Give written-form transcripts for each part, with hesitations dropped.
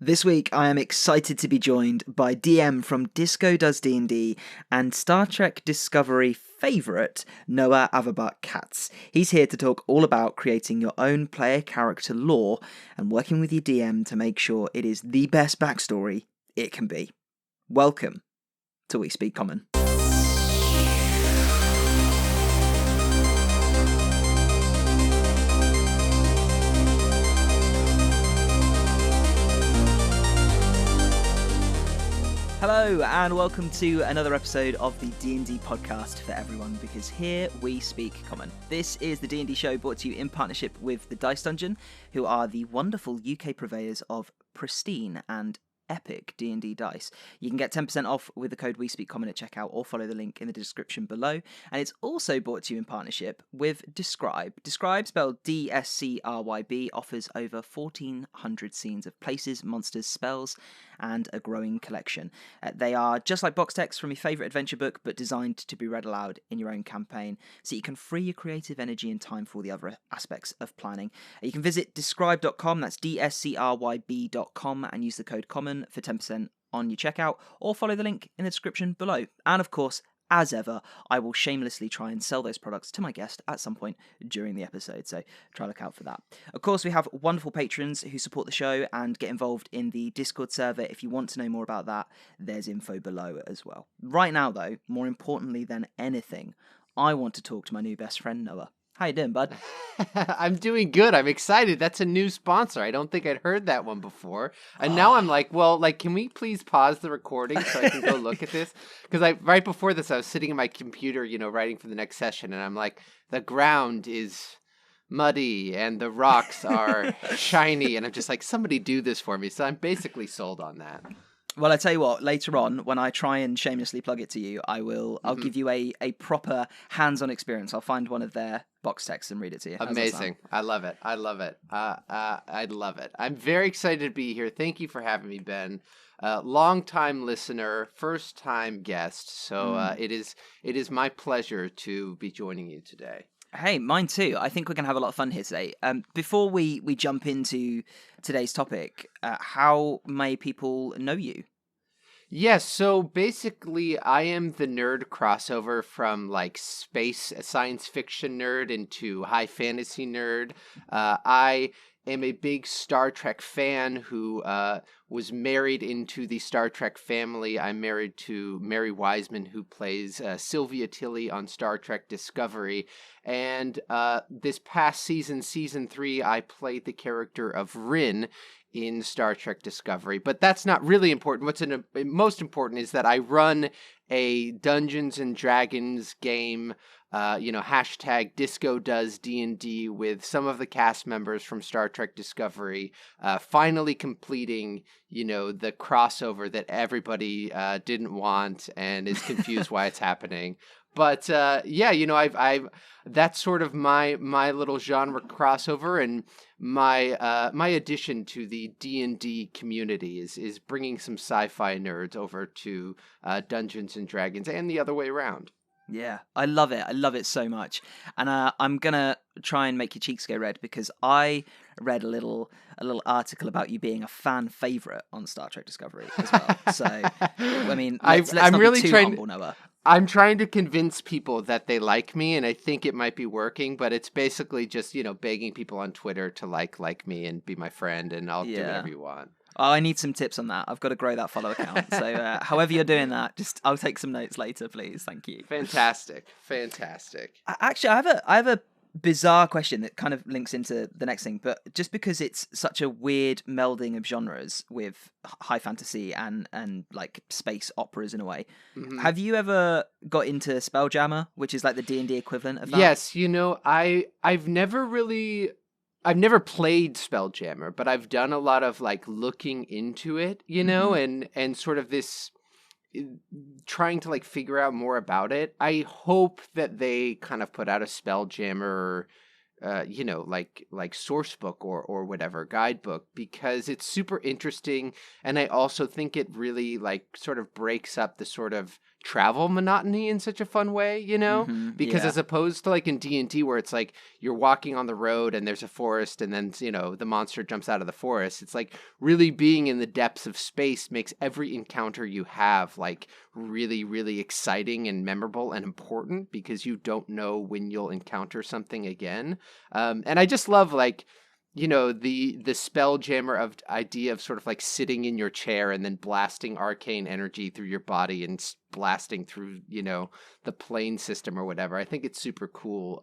This week, I am excited to be joined by DM from Disco Does D&D and Star Trek Discovery favourite, Noah Averbach-katz. He's here to talk all about creating your own player character lore and working with your DM to make sure it is the best backstory it can be. Welcome to We Speak Common. Hello and welcome to another episode of the D&D podcast for everyone, because here we speak common. This is the D&D show brought to you in partnership with the Dice Dungeon, who are the wonderful UK purveyors of pristine and epic D&D dice. You can get 10% off with the code We Speak Common at checkout, or follow the link in the description below. And it's also brought to you in partnership with Describe. Describe, spelled D-S-C-R-Y-B, offers over 1,400 scenes of places, monsters, spells, and a growing collection. They are just like box text from your favourite adventure book, but designed to be read aloud in your own campaign, so you can free your creative energy and time for all the other aspects of planning. You can visit describe.com, that's D-S-C-R-Y-B.com, and use the code COMMON for 10% on your checkout, or follow the link in the description below. And of course, as ever, I will shamelessly try and sell those products to my guest at some point during the episode, so try to look out for that. Of course, we have wonderful patrons who support the show and get involved in the Discord server. If you want to know more about that, there's info below as well. Right now, though, more importantly than anything, I want to talk to my new best friend, Noah. How you doing, bud? I'm doing good. I'm excited. That's a new sponsor. I don't think I'd heard that one before. And now I'm like, can we please pause the recording so I can go look at this? Because right before this, I was sitting at my computer, writing for the next session, and I'm like, the ground is muddy and the rocks are shiny, and I'm just like, somebody do this for me. So I'm basically sold on that. Well, I tell you what, later on, when I try and shamelessly plug it to you, I'll give you a proper hands-on experience. I'll find one of their box texts and read it to you. Amazing. I love it. I love it. I'm very excited to be here. Thank you for having me, Ben. Long-time listener, first-time guest. So it is my pleasure to be joining you today. Hey, mine too. I think we're going to have a lot of fun here today. Before we jump into today's topic, how may people know you? Yes, so basically I am the nerd crossover from like space science fiction nerd into high fantasy nerd. I am a big Star Trek fan who was married into the Star Trek family. I'm married to Mary Wiseman, who plays Sylvia Tilly on Star Trek Discovery. And this past season 3, I played the character of Rin in Star Trek Discovery. But that's not really important. What's most important is that I run a Dungeons and Dragons game, hashtag Disco Does D&D, with some of the cast members from Star Trek Discovery, finally completing, the crossover that everybody didn't want and is confused why it's happening. But I've that's sort of my little genre crossover, and my addition to the D&D community is bringing some sci-fi nerds over to Dungeons and Dragons, and the other way around. Yeah, I love it. I love it so much. And I'm going to try and make your cheeks go red, because I read a little article about you being a fan favorite on Star Trek Discovery as well. So, I mean, let's not be too humble, Noah. I'm trying to convince people that they like me, and I think it might be working, but it's basically just, begging people on Twitter to like me and be my friend, and I'll do whatever you want. Oh, I need some tips on that. I've got to grow that follow account. So however you're doing that, I'll take some notes later, please. Thank you. Fantastic. Actually, I have a bizarre question that kind of links into the next thing, but just because it's such a weird melding of genres with high fantasy and like space operas in a way, have you ever got into Spelljammer, which is like the D&D equivalent of that? Yes, I've never played Spelljammer, but I've done a lot of like looking into it, and sort of this trying to like figure out more about it. I hope that they kind of put out a Spelljammer, like source book or whatever, guidebook, because it's super interesting. And I also think it really like sort of breaks up the sort of travel monotony in such a fun way, you know? Because Yeah. as opposed to like in D&D where it's like you're walking on the road and there's a forest and then, you know, the monster jumps out of the forest. It's like really being in the depths of space makes every encounter you have like really, really exciting and memorable and important because you don't know when you'll encounter something again. And I just love like, you know, the spelljammer of idea of sort of like sitting in your chair and then blasting arcane energy through your body and blasting through, you know, the plane system or whatever. I think it's super cool.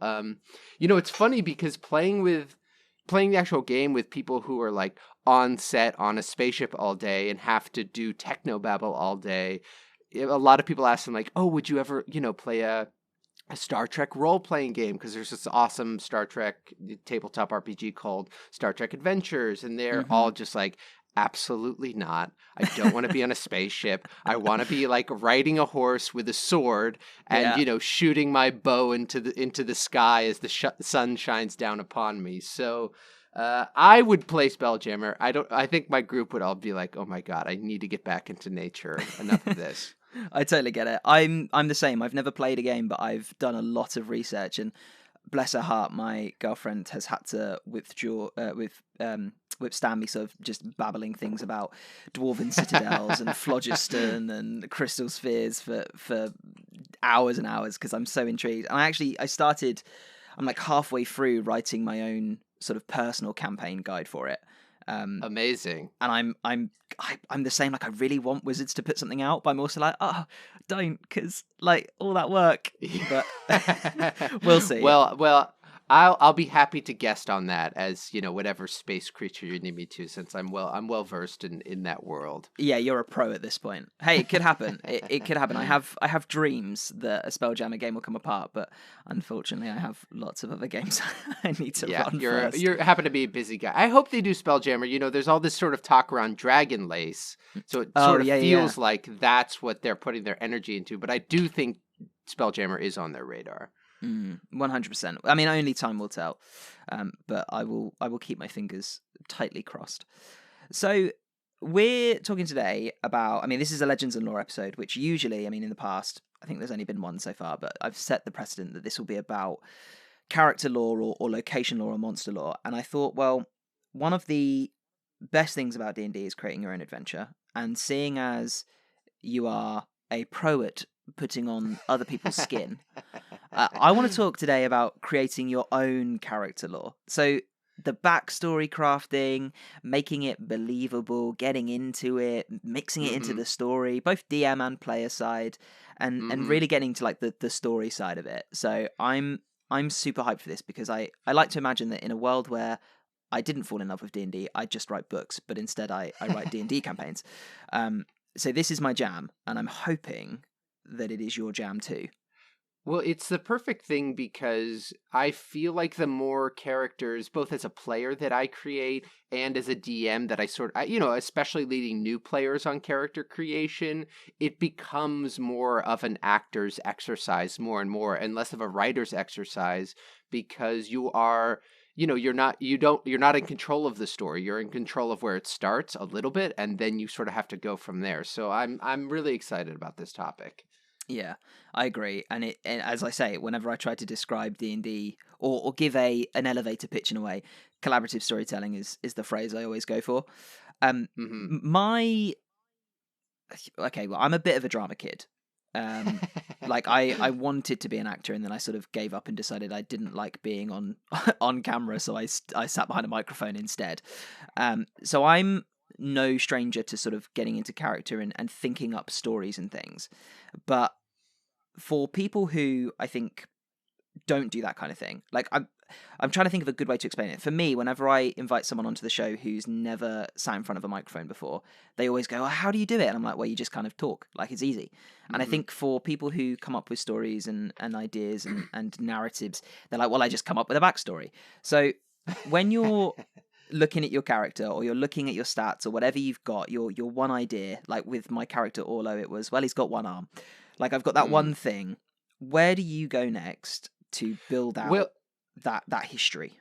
You know, it's funny because playing the actual game with people who are like on set on a spaceship all day and have to do technobabble all day. A lot of people ask them like, "Oh, would you ever, you know, play a Star Trek role-playing game?" Because there's this awesome Star Trek tabletop RPG called Star Trek Adventures, and they're all just like, absolutely not. I don't want to be on a spaceship. I want to be like riding a horse with a sword and, you know, shooting my bow into the sky as the sun shines down upon me. So I would play Spelljammer. I think my group would all be like, "Oh my god, I need to get back into nature. Enough of this." I totally get it. I'm the same. I've never played a game, but I've done a lot of research, and bless her heart, my girlfriend has had to withstand me sort of just babbling things about dwarven citadels and phlogiston and crystal spheres for hours and hours because I'm so intrigued. And I'm like halfway through writing my own sort of personal campaign guide for it. Amazing. And I'm the same. Like, I really want Wizards to put something out, but I'm also like, oh, don't, because like all that work. But we'll see. Well, I'll be happy to guest on that as, you know, whatever space creature you need me to, since I'm well versed in that world. Yeah, you're a pro at this point. Hey, it could happen. It could happen. I have dreams that a Spelljammer game will come apart, but unfortunately, I have lots of other games I need to run first. You happen to be a busy guy. I hope they do Spelljammer. You know, there's all this sort of talk around Dragon Lace, so it sort of feels like that's what they're putting their energy into. But I do think Spelljammer is on their radar. 100%. I mean, only time will tell. But I will keep my fingers tightly crossed. So we're talking today about, I mean, this is a Legends and Lore episode, which usually, I mean, in the past, I think there's only been one so far, but I've set the precedent that this will be about character lore or location lore or monster lore. And I thought, well, one of the best things about D&D is creating your own adventure. And seeing as you are a pro at putting on other people's skin, I want to talk today about creating your own character lore. So the backstory crafting, making it believable, getting into it, mixing it into the story, both DM and player side, and really getting to like the story side of it. So I'm super hyped for this because I like to imagine that in a world where I didn't fall in love with D&D, I just write books, but instead I write D&D campaigns. So this is my jam, and I'm hoping that it is your jam too. Well, it's the perfect thing because I feel like the more characters, both as a player that I create and as a DM that you know, especially leading new players on character creation, it becomes more of an actor's exercise more and more and less of a writer's exercise because you are, you know, you're not in control of the story. You're in control of where it starts a little bit, and then you sort of have to go from there. So I'm really excited about this topic. Yeah, I agree. And as I say, whenever I try to describe D&D or give an elevator pitch in a way, collaborative storytelling is the phrase I always go for. Okay, well, I'm a bit of a drama kid. Like I wanted to be an actor, and then I sort of gave up and decided I didn't like being on camera, so I sat behind a microphone instead. So I'm no stranger to sort of getting into character and thinking up stories and things. But for people who I think don't do that kind of thing, like I'm trying to think of a good way to explain it. For me, whenever I invite someone onto the show who's never sat in front of a microphone before, they always go, "Oh, how do you do it?" And I'm like, "Well, you just kind of talk. Like, it's easy." And I think for people who come up with stories and ideas and narratives, they're like, "Well, I just come up with a backstory." So when you're looking at your character or you're looking at your stats or whatever you've got, your one idea, like with my character Orlo, it was, well, he's got one arm. Like, I've got that one thing. Where do you go next to build out that history?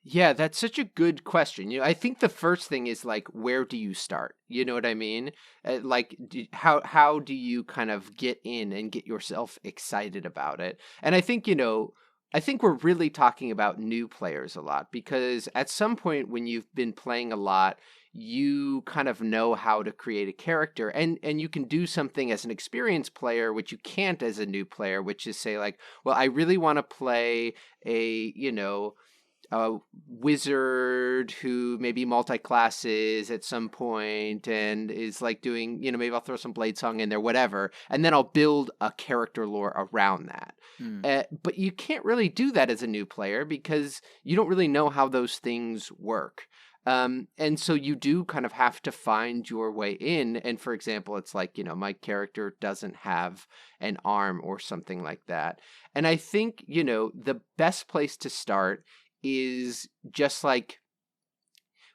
Yeah, that's such a good question. I think the first thing is like, where do you start? You know what I mean? Like, how do you kind of get in and get yourself excited about it? And I think I think we're really talking about new players a lot because at some point when you've been playing a lot, you kind of know how to create a character, and you can do something as an experienced player which you can't as a new player, which is say like, well, I really want to play a wizard who maybe multi-classes at some point and is like doing, maybe I'll throw some blade song in there, whatever, and then I'll build a character lore around that. Mm. But you can't really do that as a new player because you don't really know how those things work. And so you do kind of have to find your way in. And for example, it's like, my character doesn't have an arm or something like that. And I think, the best place to start is just like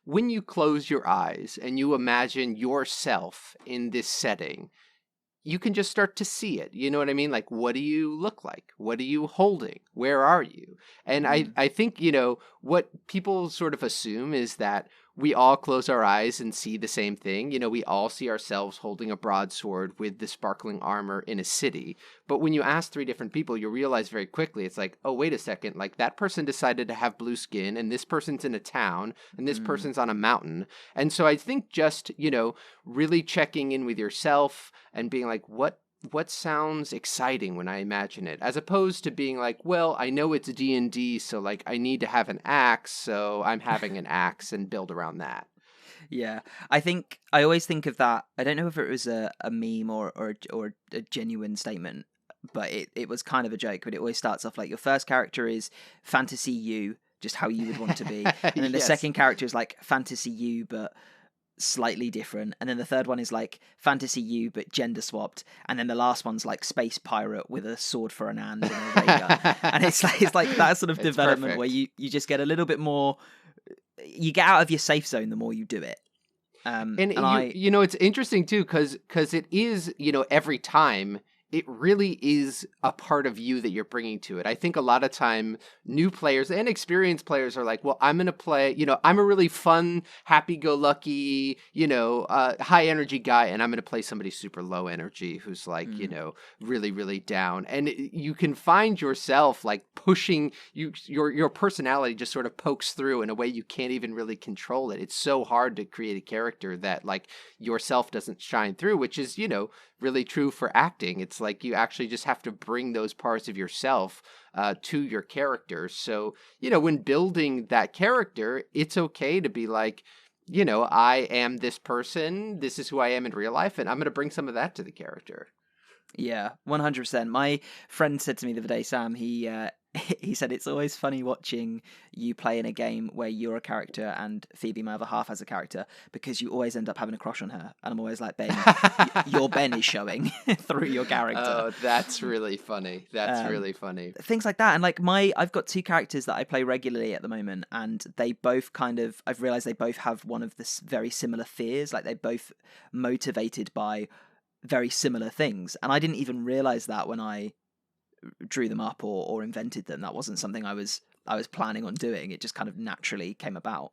when you close your eyes and you imagine yourself in this setting, you can just start to see it. You know what I mean? Like, what do you look like? What are you holding? Where are you? And Mm. I think, what people sort of assume is that we all close our eyes and see the same thing. We all see ourselves holding a broadsword with the sparkling armor in a city. But when you ask three different people, you realize very quickly it's like, oh, wait a second. Like, that person decided to have blue skin, and this person's in a town, and this Mm. person's on a mountain. And so I think just, really checking in with yourself and being like, what sounds exciting when I imagine it, as opposed to being like, well, I know it's D&D, so like I need to have an axe, so I'm having an axe and build around that. Yeah, I think I always think of that. I don't know if it was a meme or a genuine statement, but it was kind of a joke. But it always starts off like your first character is fantasy you, just how you would want to be, and then the Yes. second character is like fantasy you, but slightly different, and then the third one is like fantasy you but gender swapped, and then the last one's like space pirate with a sword for an hand and a ray gun. And it's like that sort of It's development perfect. where you just get a little bit more, you get out of your safe zone the more you do it. And And I it's interesting too, because it is, every time it really is a part of you that you're bringing to it. I think a lot of time new players and experienced players are like, well, I'm going to play, I'm a really fun, happy-go-lucky, high energy guy, and I'm going to play somebody super low energy who's like, mm, really, really down. And you can find yourself like pushing your personality just sort of pokes through in a way you can't even really control it. It's so hard to create a character that like yourself doesn't shine through, which is, really true for acting. It's like you actually just have to bring those parts of yourself to your character. So, when building that character, it's okay to be like, I am this person. This is who I am in real life, and I'm going to bring some of that to the character. yeah, 100%. My friend said to me the other day, Sam, he said it's always funny watching you play in a game where you're a character and Phoebe, my other half, has a character, because you always end up having a crush on her. And I'm always like, Ben, your Ben is showing through your character. Oh, that's really funny. That's really funny. Things like that. And like I've got two characters that I play regularly at the moment, and they both I've realized they both have one of this very similar fears. Like they're both motivated by very similar things. And I didn't even realize that when I drew them up or invented them. That wasn't something I was planning on doing. It just kind of naturally came about.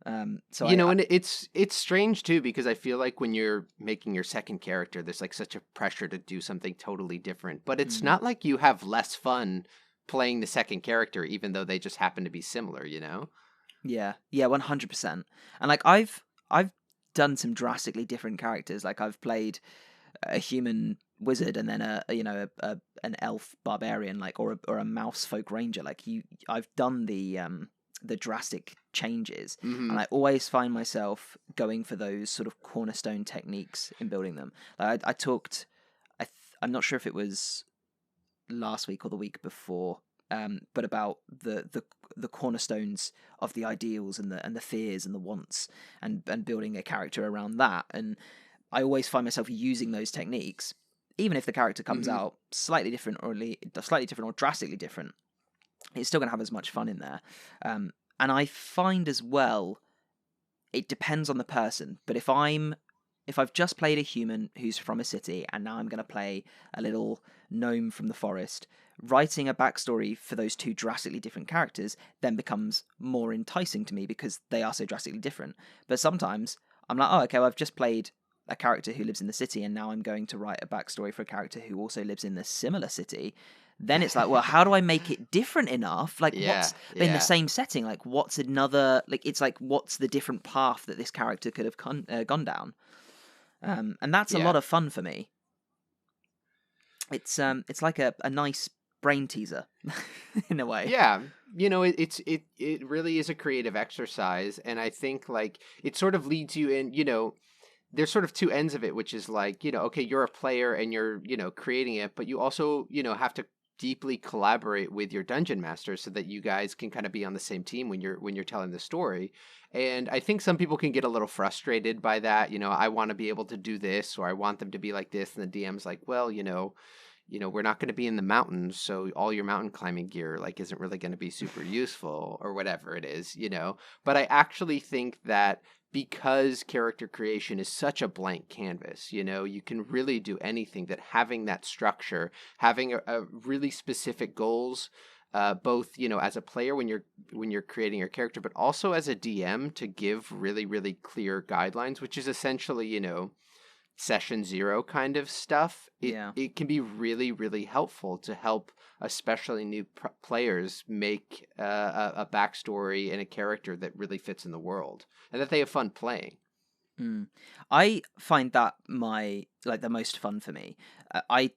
So And it's strange too, because I feel like when you're making your second character, there's like such a pressure to do something totally different. But it's not like you have less fun playing the second character, even though they just happen to be similar, Yeah, 100%. And like I've done some drastically different characters. Like I've played a human wizard and then an elf barbarian, like or a mouse folk ranger. Like I've done the drastic changes, and I always find myself going for those sort of cornerstone techniques in building them. Like I talked, I'm not sure if it was last week or the week before, but about the cornerstones of the ideals and the fears and the wants, and building a character around that. And I always find myself using those techniques, even if the character comes out slightly different or drastically different. It's still going to have as much fun in there. And I find as well, it depends on the person. But if I'm if I've just played a human who's from a city and now I'm going to play a little gnome from the forest, writing a backstory for those two drastically different characters then becomes more enticing to me because they are so drastically different. But sometimes I'm like, oh, okay, well, I've just played a character who lives in the city and now I'm going to write a backstory for a character who also lives in the similar city. Then it's like, well, how do I make it different enough? Like, what's in the same setting? Like, what's another? Like, it's like, what's the different path that this character could have gone down? And that's a lot of fun for me. It's like a nice brain teaser in a way. Yeah, it really is a creative exercise, and I think like it sort of leads you in. There's sort of two ends of it, which is like, okay, you're a player and you're creating it, but you also have to deeply collaborate with your dungeon master so that you guys can kind of be on the same team when you're telling the story. And I think some people can get a little frustrated by that. I want to be able to do this, or I want them to be like this, and the DM's like, well, we're not going to be in the mountains, so all your mountain climbing gear like isn't really going to be super useful, or whatever it is. But I actually think that because character creation is such a blank canvas, you can really do anything, that having that structure, having a really specific goals, both, as a player when you're creating your character, but also as a DM to give really, really clear guidelines, which is essentially, session zero kind of stuff. It can be really, really helpful to help especially new players make a backstory and a character that really fits in the world and that they have fun playing. I find that the most fun for me. I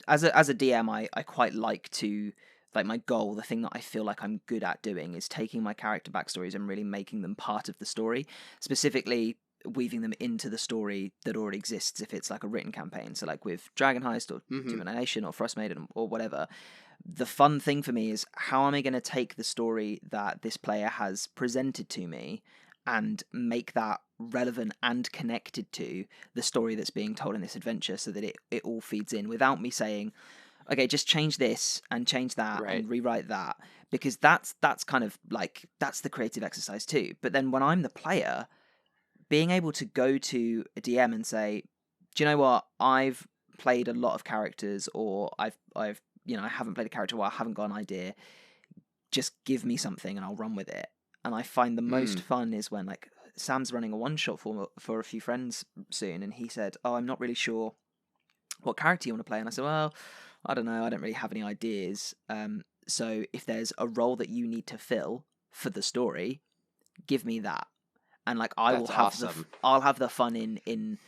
as a DM, I quite like to, like, my goal, the thing that I feel like I'm good at doing is taking my character backstories and really making them part of the story, specifically weaving them into the story that already exists if it's like a written campaign. So like with Dragon Heist or Divination or Frostmaiden or whatever, the fun thing for me is how am I going to take the story that this player has presented to me and make that relevant and connected to the story that's being told in this adventure, so that it all feeds in without me saying, okay, just change this and change that and rewrite that, because that's kind of like, that's the creative exercise too. But then when I'm the player, being able to go to a DM and say, do you know what, I've played a lot of characters, or I've I haven't played a character, or I haven't got an idea, just give me something and I'll run with it. And I find the most fun is when, like, Sam's running a one-shot for a few friends soon, and he said, oh, I'm not really sure what character you want to play. And I said, well, I don't know, I don't really have any ideas. So if there's a role that you need to fill for the story, give me that. And like, I'll have the fun in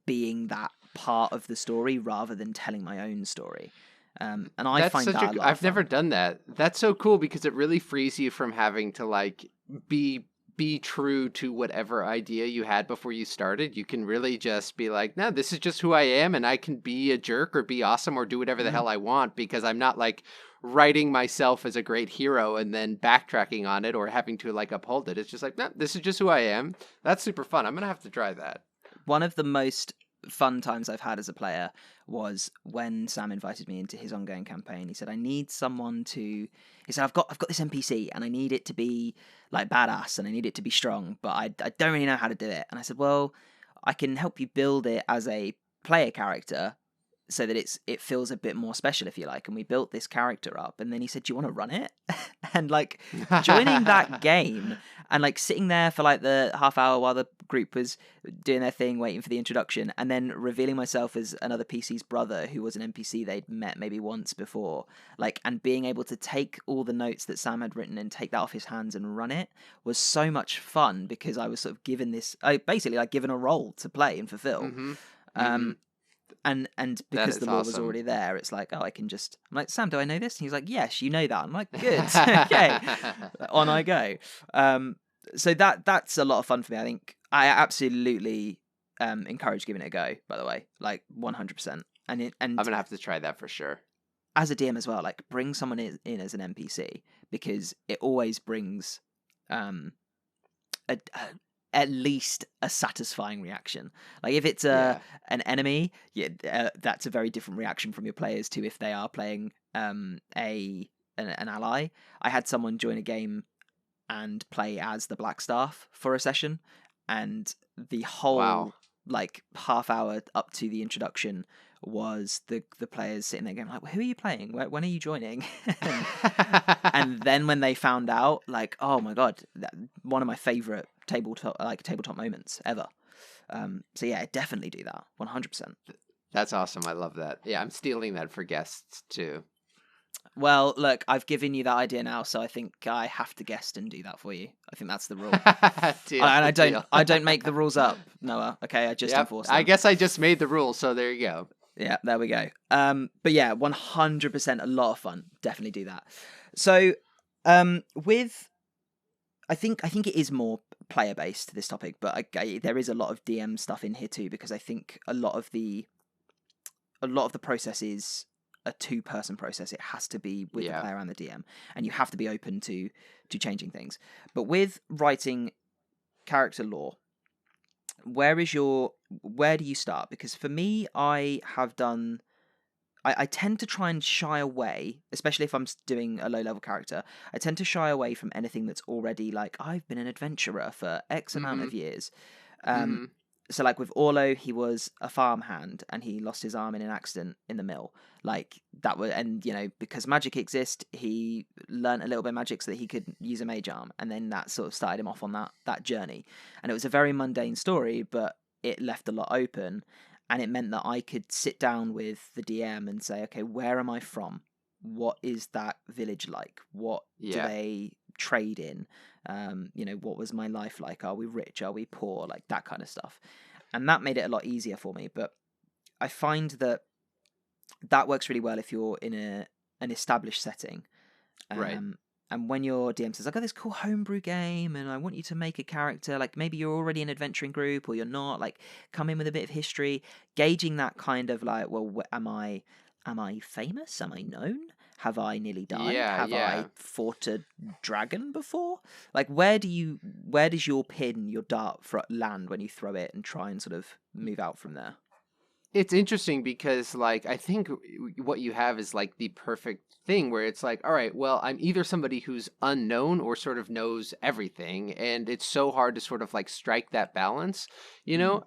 being that part of the story rather than telling my own story. And I find that a lot of fun. I've never done that. That's so cool because it really frees you from having to like be true to whatever idea you had before you started. You can really just be like, no, this is just who I am, and I can be a jerk or be awesome or do whatever the hell I want, because I'm not like writing myself as a great hero and then backtracking on it or having to like uphold it. It's just like, no, this is just who I am. That's super fun. I'm gonna have to try that. One of the most fun times I've had as a player was when Sam invited me into his ongoing campaign. He said, I need someone to, he said, I've got this NPC and I need it to be like badass and I need it to be strong, but I don't really know how to do it. And I said, well, I can help you build it as a player character so that it feels a bit more special, if you like. And we built this character up, and then he said, do you want to run it? And like joining that game and like sitting there for like the half hour while the group was doing their thing, waiting for the introduction, and then revealing myself as another PC's brother who was an NPC they'd met maybe once before, like, and being able to take all the notes that Sam had written and take that off his hands and run it was so much fun, because I was sort of given this, basically like given a role to play and fulfill. And because the lore was already there, it's like, oh, I'm like, Sam, do I know this? And he's like, yes, you know that. I'm like, good. Okay, on I go. So that's a lot of fun for me. I think I absolutely encourage giving it a go, by the way, like 100%. And I'm gonna have to try that for sure. As a DM as well, like, bring someone in as an NPC, because it always brings at least a satisfying reaction. Like if it's an enemy, that's a very different reaction from your players to if they are playing an ally. I had someone join a game and play as the Blackstaff for a session, and the whole like half hour up to the introduction was the players sitting there going like, "Who are you playing? When are you joining?" and then when they found out, like, oh my god, one of my favorite tabletop moments ever. So yeah, definitely do that, 100%. That's awesome. I love that. Yeah, I'm stealing that for guests too. Well, look, I've given you that idea now, so I think I have to guest and do that for you. I think that's the rule. Deal, And deal. I don't make the rules up, Noah. Okay, I just Yep. enforce them. I guess I just made the rules, so there you go. Yeah, there we go. But yeah, 100%, a lot of fun. Definitely do that. So, with, I think it is more player based, this topic, but there is a lot of DM stuff in here too, because I think a lot of the process is a 2-person process. It has to be with the player and the DM, and you have to be open to changing things. But with writing character lore, where do you start? Because for me, I tend to try and shy away, especially if I'm doing a low level character. I tend to shy away from anything that's already like, I've been an adventurer for X amount of years. So like with Orlo, he was a farmhand and he lost his arm in an accident in the mill. Like that was, and because magic exists, he learned a little bit of magic so that he could use a mage arm, and then that sort of started him off on that journey. And it was a very mundane story, but it left a lot open, and it meant that I could sit down with the DM and say, okay, where am I from? What is that village like? What do they trade in? What was my life like? Are we rich? Are we poor? Like that kind of stuff. And that made it a lot easier for me. But I find that works really well if you're in an established setting. Right. And when your DM says, I got this cool homebrew game and I want you to make a character, like maybe you're already an adventuring group or you're not, like come in with a bit of history, gauging that kind of like, well, am I famous? Am I known? Have I nearly died? Have I fought a dragon before? Like, where does your pin, your dart land when you throw it and try and sort of move out from there? It's interesting because, like, I think what you have is like the perfect thing where it's like, all right, well, I'm either somebody who's unknown or sort of knows everything, and it's so hard to sort of like strike that balance.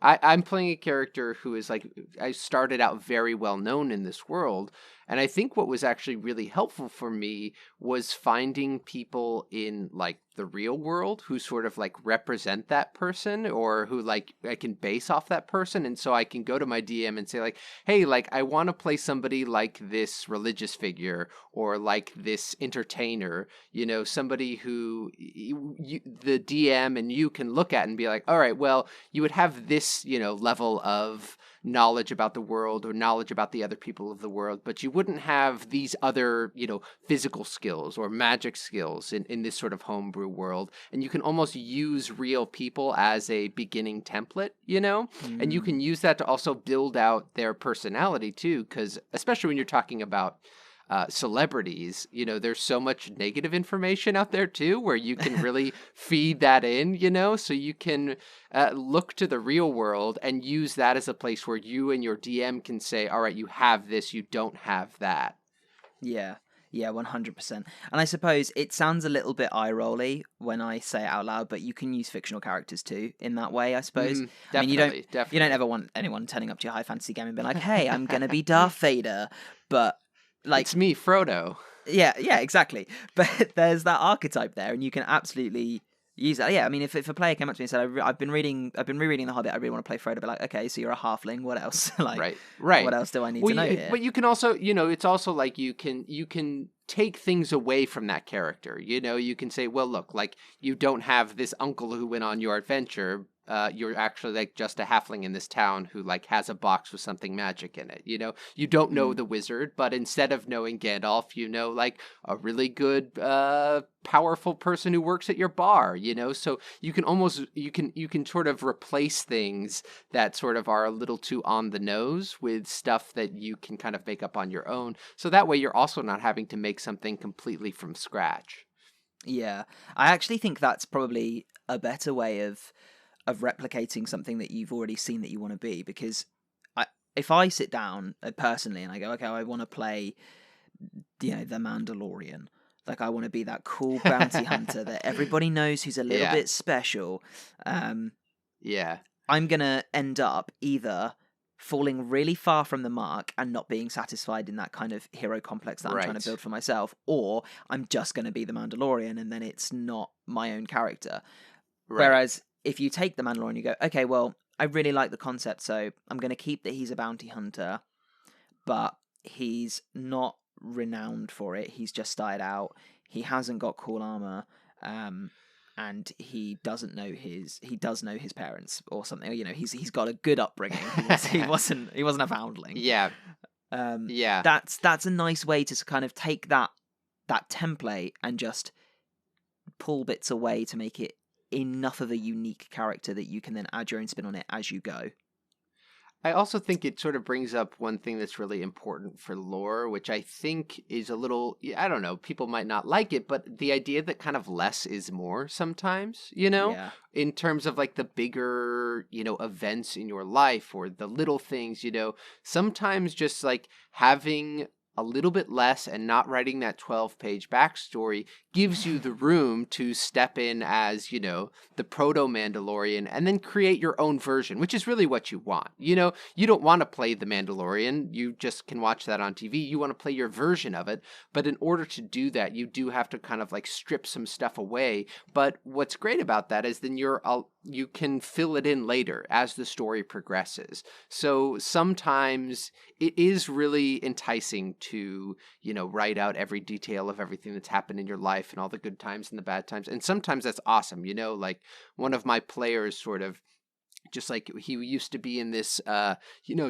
I'm playing a character who is like, I started out very well known in this world. And I think what was actually really helpful for me was finding people in like the real world who sort of like represent that person or who like I can base off that person. And so I can go to my DM and say like, hey, like I want to play somebody like this religious figure or like this entertainer, somebody who the DM and you can look at and be like, all right, well, you would have this, level of knowledge about the world or knowledge about the other people of the world, but you wouldn't have these other, physical skills or magic skills in this sort of homebrew world. And you can almost use real people as a beginning template, and you can use that to also build out their personality too, because especially when you're talking about celebrities, there's so much negative information out there too, where you can really feed that in, so you can look to the real world and use that as a place where you and your DM can say, all right, you have this, you don't have that. Yeah, 100%. And I suppose it sounds a little bit eye-rolly when I say it out loud, but you can use fictional characters too in that way, I suppose. Definitely, I mean, you don't ever want anyone turning up to your high fantasy game and being like, hey, I'm going to be Darth Vader, but like, it's me, Frodo. Yeah, exactly. But there's that archetype there, and you can absolutely use that. Yeah, I mean, if a player came up to me and said, I've been rereading The Hobbit, I really want to play Frodo, I'd be like, okay, so you're a halfling, what else? Like, right. What else do I need to know here? But you can also, it's also like you can take things away from that character. You can say, well, look, like you don't have this uncle who went on your adventure. You're actually like just a halfling in this town who like has a box with something magic in it. You don't know the wizard, but instead of knowing Gandalf, like a really good, powerful person who works at your bar. So you can almost you can sort of replace things that sort of are a little too on the nose with stuff that you can kind of make up on your own. So that way you're also not having to make something completely from scratch. Yeah, I actually think that's probably a better way of replicating something that you've already seen that you want to be, because if I sit down personally and I go, okay, I want to play the Mandalorian, like I want to be that cool bounty hunter that everybody knows who's a little bit special, yeah, I'm gonna end up either falling really far from the mark and not being satisfied in that kind of hero complex that I'm trying to Right. build for myself, or I'm just gonna be the Mandalorian and then it's not my own character. Right. Whereas if you take the Mandalorian, you go, okay, well, I really like the concept, so I'm gonna keep that he's a bounty hunter, but he's not renowned for it. He's just started out. He hasn't got cool armor, and he does know his parents or something. You know, he's got a good upbringing. He wasn't a foundling. Yeah. Yeah. That's a nice way to kind of take that template and just pull bits away to make it enough of a unique character that you can then add your own spin on it as you go. I also think it sort of brings up one thing that's really important for lore, which I think is a little, I don't know, people might not like it, but the idea that kind of less is more sometimes, Yeah. in terms of like the bigger, events in your life or the little things, sometimes just like having a little bit less and not writing that 12-page backstory gives you the room to step in as, the proto-Mandalorian and then create your own version, which is really what you want. You don't want to play the Mandalorian. You just can watch that on TV. You want to play your version of it. But in order to do that, you do have to kind of like strip some stuff away. But what's great about that is then you can fill it in later as the story progresses. So sometimes it is really enticing to, write out every detail of everything that's happened in your life and all the good times and the bad times. And sometimes that's awesome. Like one of my players sort of, just like he used to be in this,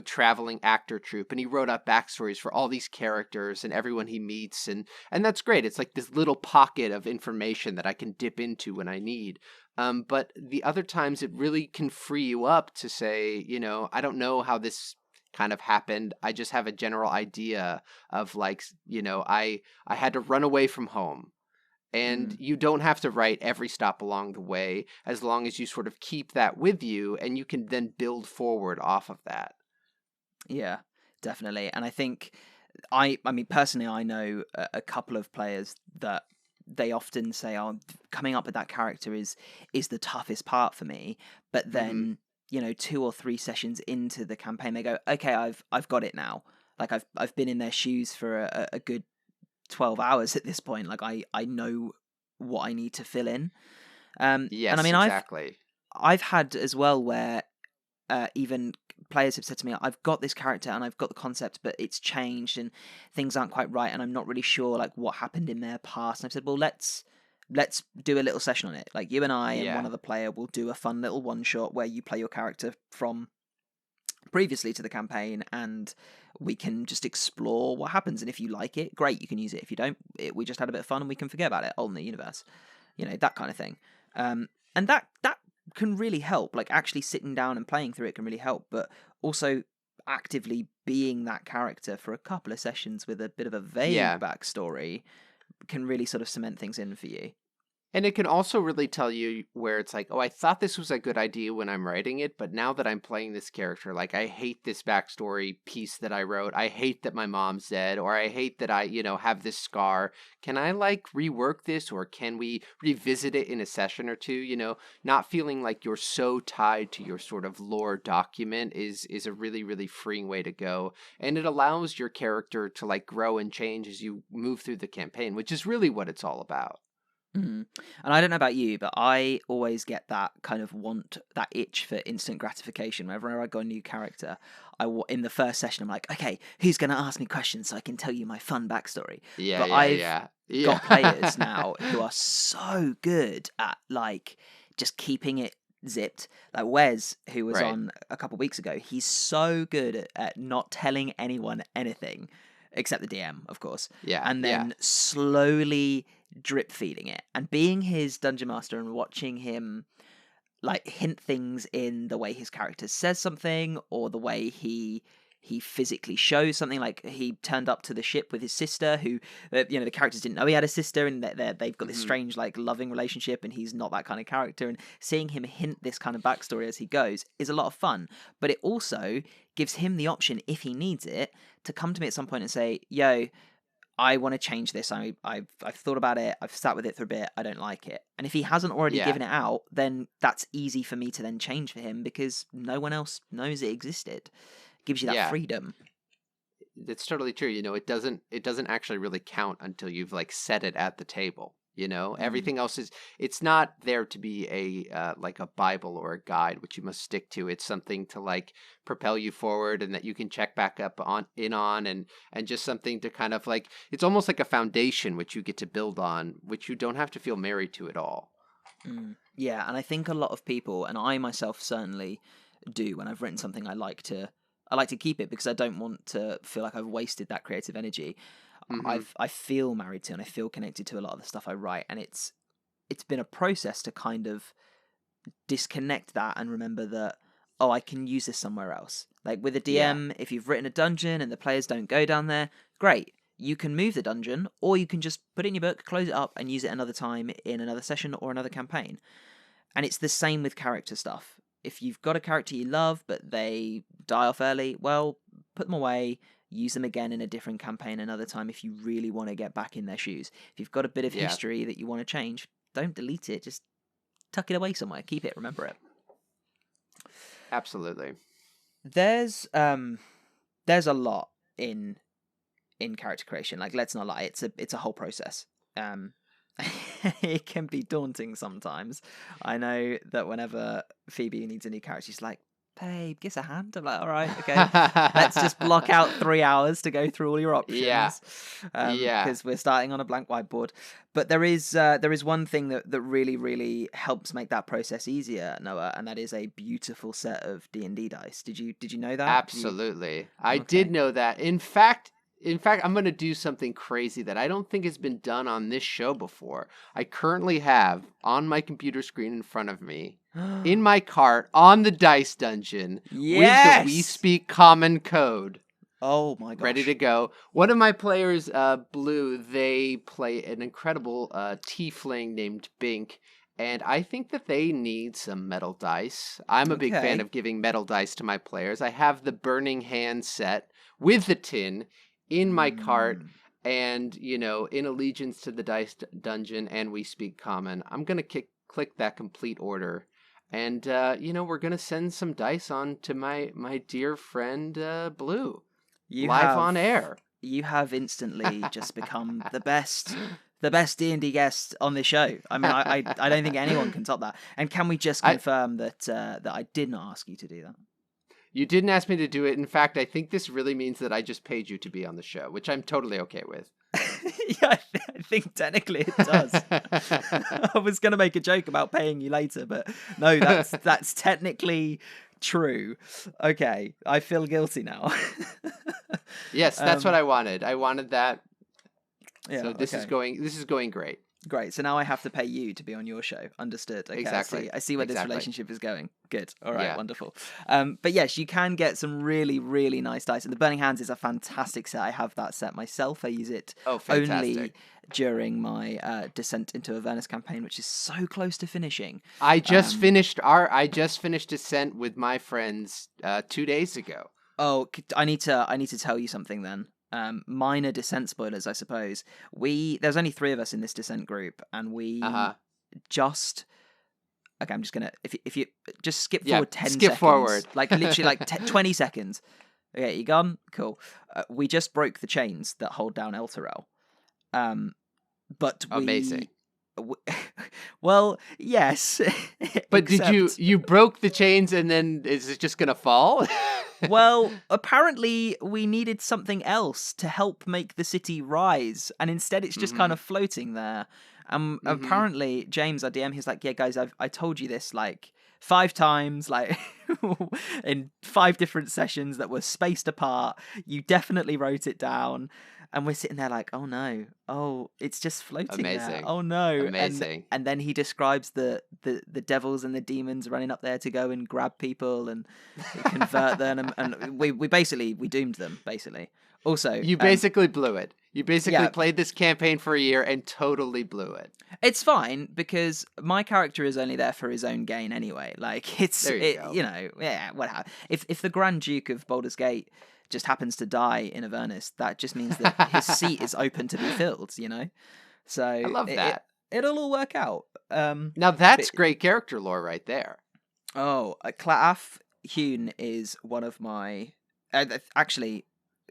traveling actor troupe, and he wrote up backstories for all these characters and everyone he meets. And that's great. It's like this little pocket of information that I can dip into when I need. But the other times it really can free you up to say, I don't know how this kind of happened. I just have a general idea of like, I had to run away from home. And you don't have to write every stop along the way, as long as you sort of keep that with you and you can then build forward off of that. Yeah, definitely. And I think I mean personally, I know a couple of players that they often say, "Oh, coming up with that character is the toughest part for me." But then 2 or 3 sessions into the campaign, they go, "Okay, I've got it now. Like I've been in their shoes for a good 12 hours at this point. Like I know what I need to fill in." And I Yes, mean, exactly. I've had as well where even players have said to me, "I've got this character and I've got the concept, but it's changed and things aren't quite right, and I'm not really sure like what happened in their past." And I've said, "Well, let's do a little session on it. Like you and I and one Yeah. other player will do a fun little one shot where you play your character from previously to the campaign, and we can just explore what happens. And if you like it, great, you can use it. If you don't, we just had a bit of fun and we can forget about it. On the universe, that kind of thing. And that can really help. Like actually sitting down and playing through it can really help. But also actively being that character for a couple of sessions with a bit of a vague Yeah. backstory can really sort of cement things in for you. And it can also really tell you where it's like, oh, I thought this was a good idea when I'm writing it, but now that I'm playing this character, like I hate this backstory piece that I wrote. I hate that my mom's dead, or I hate that I, have this scar. Can I like rework this, or can we revisit it in a session or two? Not feeling like you're so tied to your sort of lore document is a really, really freeing way to go. And it allows your character to like grow and change as you move through the campaign, which is really what it's all about. And I don't know about you, but I always get that kind of that itch for instant gratification. Whenever I got a new character, in the first session, I'm like, okay, who's going to ask me questions so I can tell you my fun backstory? Yeah, But yeah, I've yeah. got players Yeah. now who are so good at like just keeping it zipped. Like Wes, who was Right. on a couple of weeks ago, he's so good at not telling anyone anything except the DM, of course, Yeah, and yeah. then slowly drip feeding it and being his dungeon master and watching him like hint things in the way his character says something or the way he physically shows something. Like he turned up to the ship with his sister who the characters didn't know he had a sister, and they've got this strange like loving relationship, and he's not that kind of character, and seeing him hint this kind of backstory as he goes is a lot of fun. But it also gives him the option, if he needs it, to come to me at some point and say, yo, I want to change this. I've thought about it. I've sat with it for a bit. I don't like it. And if he hasn't already given it out, then that's easy for me to then change for him because no one else knows it existed. It gives you that freedom. It's totally true. It doesn't actually really count until you've like set it at the table. Everything else it's not there to be a like a Bible or a guide which you must stick to. It's something to like propel you forward and that you can check back up on and just something to kind of like, it's almost like a foundation which you get to build on, which you don't have to feel married to at all. Yeah, and I think a lot of people, and I myself certainly do, when I've written something, I like to keep it because I don't want to feel like I've wasted that creative energy. I feel married to and I feel connected to a lot of the stuff I write, and it's been a process to kind of disconnect that and remember that, oh, I can use this somewhere else. Like with a DM, if you've written a dungeon and the players don't go down there, great. You can move the dungeon, or you can just put it in your book, close it up, and use it another time in another session or another campaign. And it's the same with character stuff. If you've got a character you love, but they die off early, well, put them away, use them again in a different campaign another time if you really want to get back in their shoes. If you've got a bit of history that you want to change, don't delete it. Just tuck it away somewhere. Keep it. Remember it. Absolutely. There's a lot in character creation. Like, let's not lie. It's a whole process. It can be daunting sometimes. I know that whenever Phoebe needs a new character, she's like, babe, give us a hand. I'm like, all right, okay. Let's just block out 3 hours to go through all your options. Because we're starting on a blank whiteboard. But there is one thing that really, really helps make that process easier, Noah, and that is a beautiful set of D&D dice. Did you know that? Absolutely. I did know that. In fact, I'm going to do something crazy that I don't think has been done on this show before. I currently have on my computer screen in front of me, in my cart, on the Dice Dungeon, with the We Speak Common code. Oh my gosh. Ready to go. One of my players, Blue, they play an incredible tiefling named Bink, and I think that they need some metal dice. I'm a big fan of giving metal dice to my players. I have the Burning Hand set with the tin in my cart, and, in allegiance to the Dice Dungeon and We Speak Common, I'm going to click that complete order. And, we're going to send some dice on to my dear friend, Blue, live on air. You have instantly just become the best D&D guest on this show. I mean, I don't think anyone can top that. And can we just confirm that I did not ask you to do that? You didn't ask me to do it. In fact, I think this really means that I just paid you to be on the show, which I'm totally okay with. Yeah, I think technically it does. I was going to make a joke about paying you later, but no, that's technically true. Okay, I feel guilty now. Yes, that's what I wanted. I wanted that. Yeah, so this is going great. Great. So now I have to pay you to be on your show. Understood. Okay, exactly. I see where this relationship is going. Good. All right. Yeah. Wonderful. But yes, you can get some really, really nice dice. And the Burning Hands is a fantastic set. I have that set myself. I use it only during my Descent into Avernus campaign, which is so close to finishing. I just finished Descent with my friends 2 days ago. Oh, I need to tell you something then. Minor Descent spoilers, I suppose. There's only 3 of us in this Descent group, and we just... Okay, I'm just gonna... If you just skip forward 10 seconds. Skip forward. Like, literally, like 20 seconds. Okay, you gone? Cool. We just broke the chains that hold down Elturel. But Amazing. Well, yes. But did you broke the chains and then is it just gonna fall? Well, apparently we needed something else to help make the city rise, and instead it's just kind of floating there. Apparently James, our DM, he's like, yeah, guys, I told you this like 5 times, like in 5 different sessions that were spaced apart. You definitely wrote it down. And we're sitting there like, oh no, oh, it's just floating there. Oh no. Amazing. And then he describes the devils and the demons running up there to go and grab people and convert them. And we doomed them, basically. Also, you basically blew it. You basically played this campaign for a year and totally blew it. It's fine because my character is only there for his own gain anyway. Like, you know, know, yeah, whatever. If the Grand Duke of Baldur's Gate just happens to die in Avernus, that just means that his seat is open to be filled, you know? I So love that. it'll all work out. Now that's But, great character lore right there. Claaf Hune is one of my... actually,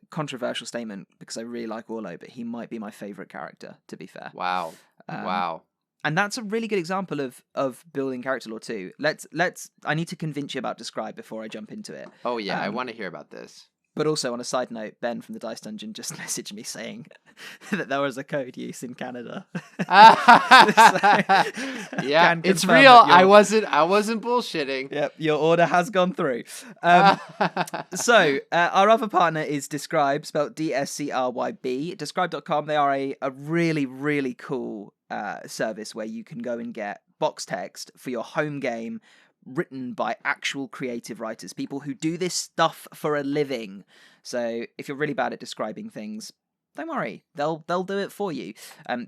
controversial statement, because I really like Orlo, but he might be my favourite character, to be fair. Wow. Wow. And that's a really good example of building character lore too. I need to convince you about Describe before I jump into it. Oh yeah, I want to hear about this. But also, on a side note, Ben from the Dice Dungeon just messaged me saying that there was a code use in Canada. Yeah, it's real. I wasn't bullshitting. Yep, your order has gone through. So, our other partner is Describe, spelled DSCRYB. Describe.com. They are a really, really cool service where you can go and get box text for your home game written by actual creative writers, people who do this stuff for a living. So if you're really bad at describing things, don't worry, they'll do it for you.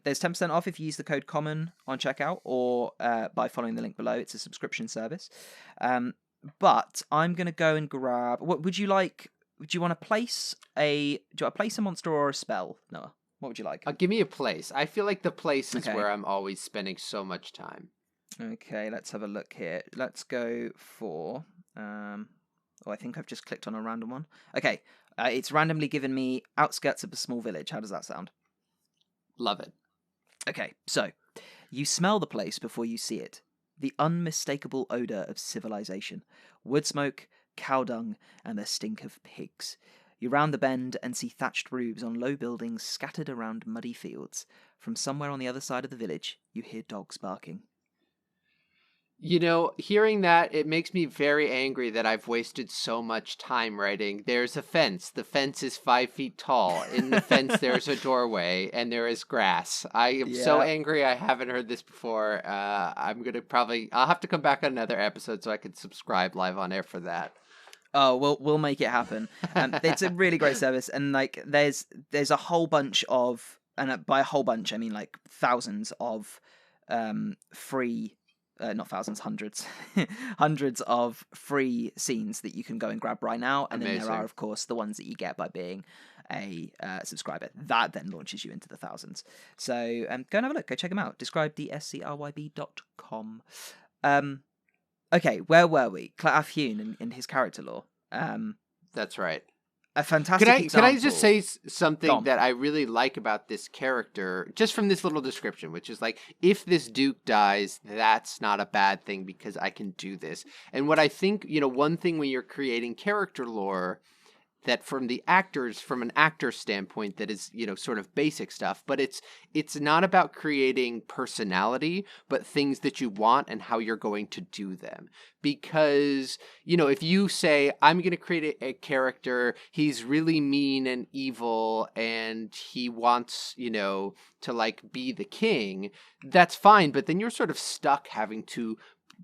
There's 10% off if you use the code COMMON on checkout, or by following the link below. It's a subscription service. But I'm gonna go and grab. What would you like? Do you want to place a monster or a spell, Noah? What would you like? Give me a place. I feel like the place is Okay. where I'm always spending so much time. Okay, let's have a look here. Let's go for... I think I've just clicked on a random one. Okay, it's randomly given me outskirts of a small village. How does that sound? Love it. Okay, so you smell the place before you see it. The unmistakable odour of civilization. Wood smoke, cow dung, and the stink of pigs. You round the bend and see thatched roofs on low buildings scattered around muddy fields. From somewhere on the other side of the village, you hear dogs barking. You know, hearing that, it makes me very angry that I've wasted so much time writing. There's a fence. The fence is 5 feet tall. In the fence, there's a doorway, and there is grass. I am so angry I haven't heard this before. I'm going to I'll have to come back on another episode so I can subscribe live on air for that. Oh, we'll make it happen. It's a really great service, and like there's a whole bunch of, and by a whole bunch I mean like thousands of free, not thousands, hundreds, hundreds of free scenes that you can go and grab right now, and Amazing. then there are of course the ones that you get by being a subscriber. That then launches you into the thousands. So go and have a look. Go check them out. DescribeDSCRYB.com. Okay, where were we? Claaf Hune in his character lore. That's right. A fantastic example. Can I just say something that I really like about this character, just from this little description, which is like, if this Duke dies, that's not a bad thing because I can do this. And what I think, one thing when you're creating character lore, that from an actor standpoint, that is, sort of basic stuff, but it's not about creating personality, but things that you want and how you're going to do them. Because, if you say, I'm going to create a character, he's really mean and evil, and he wants, to like be the king, that's fine. But then you're sort of stuck having to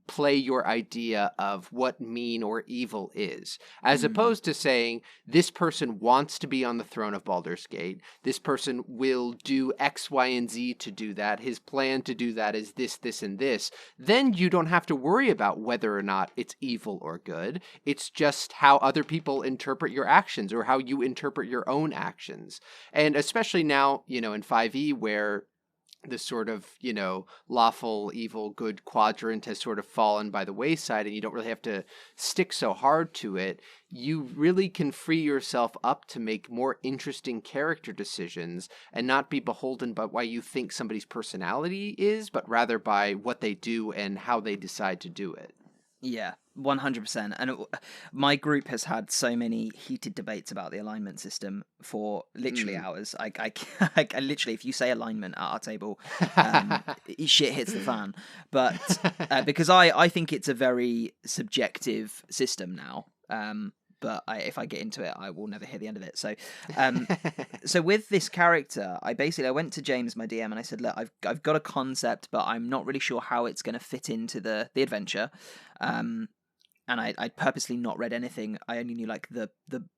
play your idea of what mean or evil is, as opposed to saying this person wants to be on the throne of Baldur's Gate, this person will do X, Y, and Z to do that, his plan to do that is this, this, and this. Then you don't have to worry about whether or not it's evil or good. It's just how other people interpret your actions or how you interpret your own actions. And especially now, in 5e, where this sort of, lawful, evil, good quadrant has sort of fallen by the wayside, and you don't really have to stick so hard to it, you really can free yourself up to make more interesting character decisions and not be beholden by why you think somebody's personality is, but rather by what they do and how they decide to do it. Yeah, 100%. And my group has had so many heated debates about the alignment system for literally hours. I literally, if you say alignment at our table, shit hits the fan. But because I think it's a very subjective system now. But if I get into it, I will never hear the end of it. So, so with this character, I went to James, my DM, and I said, look, I've got a concept, but I'm not really sure how it's going to fit into the adventure. And I'd purposely not read anything. I only knew like the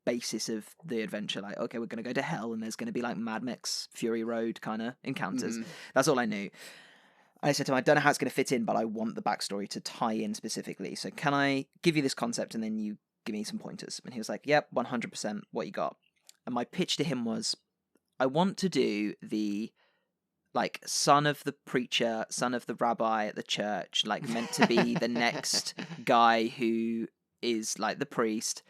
basis of the adventure. Like, okay, we're going to go to hell, and there's going to be like Mad Max Fury Road kind of encounters. That's all I knew. I said to him, I don't know how it's going to fit in, but I want the backstory to tie in specifically. So can I give you this concept and then you give me some pointers? And he was like, yep, 100%, what you got? And my pitch to him was, I want to do the, like, son of the preacher, son of the rabbi at the church, like, meant to be the next guy who is, like, the priest,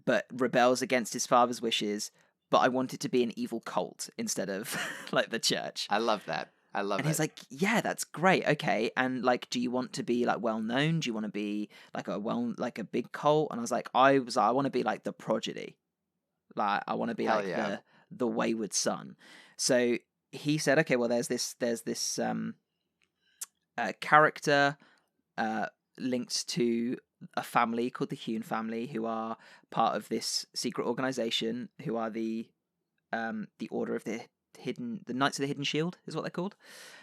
but rebels against his father's wishes, but I want it to be an evil cult instead of, like, the church. I love that. I love it. And he's like, yeah, that's great. Okay. And like, do you want to be like well known? Do you want to be like a big cult? And I was like, I want to be like the prodigy. Like, I want to be Hell yeah. the wayward son. So he said, okay, well, there's this character linked to a family called the Hune family, who are part of this secret organization, who are the Order of the Knights of the Hidden Shield is what they're called.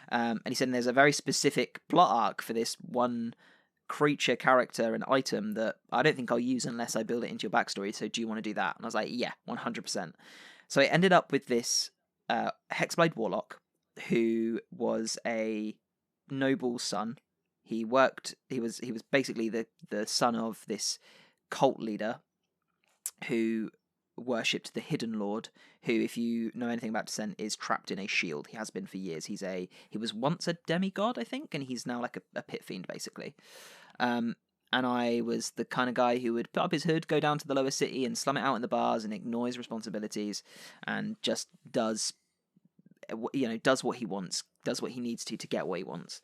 And he said there's a very specific plot arc for this one creature, character, and item that I don't think I'll use unless I build it into your backstory. So do you want to do that? And I was like, yeah, 100%. So it ended up with this Hexblade Warlock, who was a noble's son. He was basically the son of this cult leader who worshipped the Hidden Lord, who, if you know anything about Descent, is trapped in a shield. He has been for years. He was once a demigod, I think, and he's now like a pit fiend, basically. And I was the kind of guy who would put up his hood, go down to the lower city and slum it out in the bars and ignore his responsibilities and just does what he wants, does what he needs to get what he wants.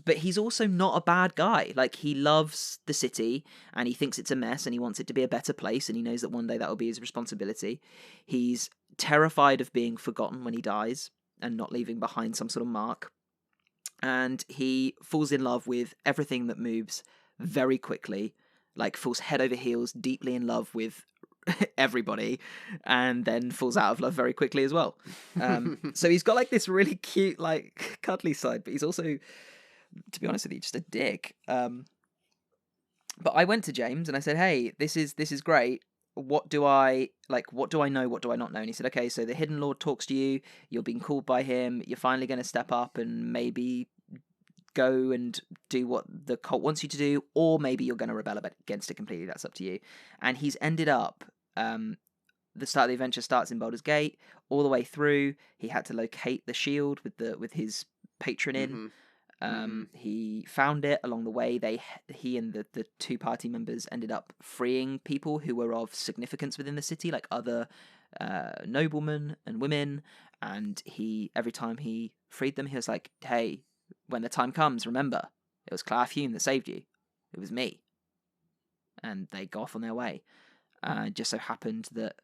But he's also not a bad guy. Like, he loves the city and he thinks it's a mess and he wants it to be a better place, and he knows that one day that will be his responsibility. He's terrified of being forgotten when he dies and not leaving behind some sort of mark. And he falls in love with everything that moves very quickly, like falls head over heels, deeply in love with everybody, and then falls out of love very quickly as well. So he's got like this really cute, like, cuddly side, but he's also, to be honest with you, just a dick. But I went to James and I said, hey, this is great. What do I know? What do I not know? And he said, okay, so the Hidden Lord talks to you. You're being called by him. You're finally going to step up and maybe go and do what the cult wants you to do, or maybe you're going to rebel against it completely. That's up to you. And he's ended up, the start of the adventure starts in Baldur's Gate. All the way through, he had to locate the shield with his patron in. He found it along the way. He and the two party members ended up freeing people who were of significance within the city, like other noblemen and women. And every time he freed them, he was like, hey, when the time comes, remember, it was Clive Hume that saved you. It was me. And they go off on their way. It just so happened that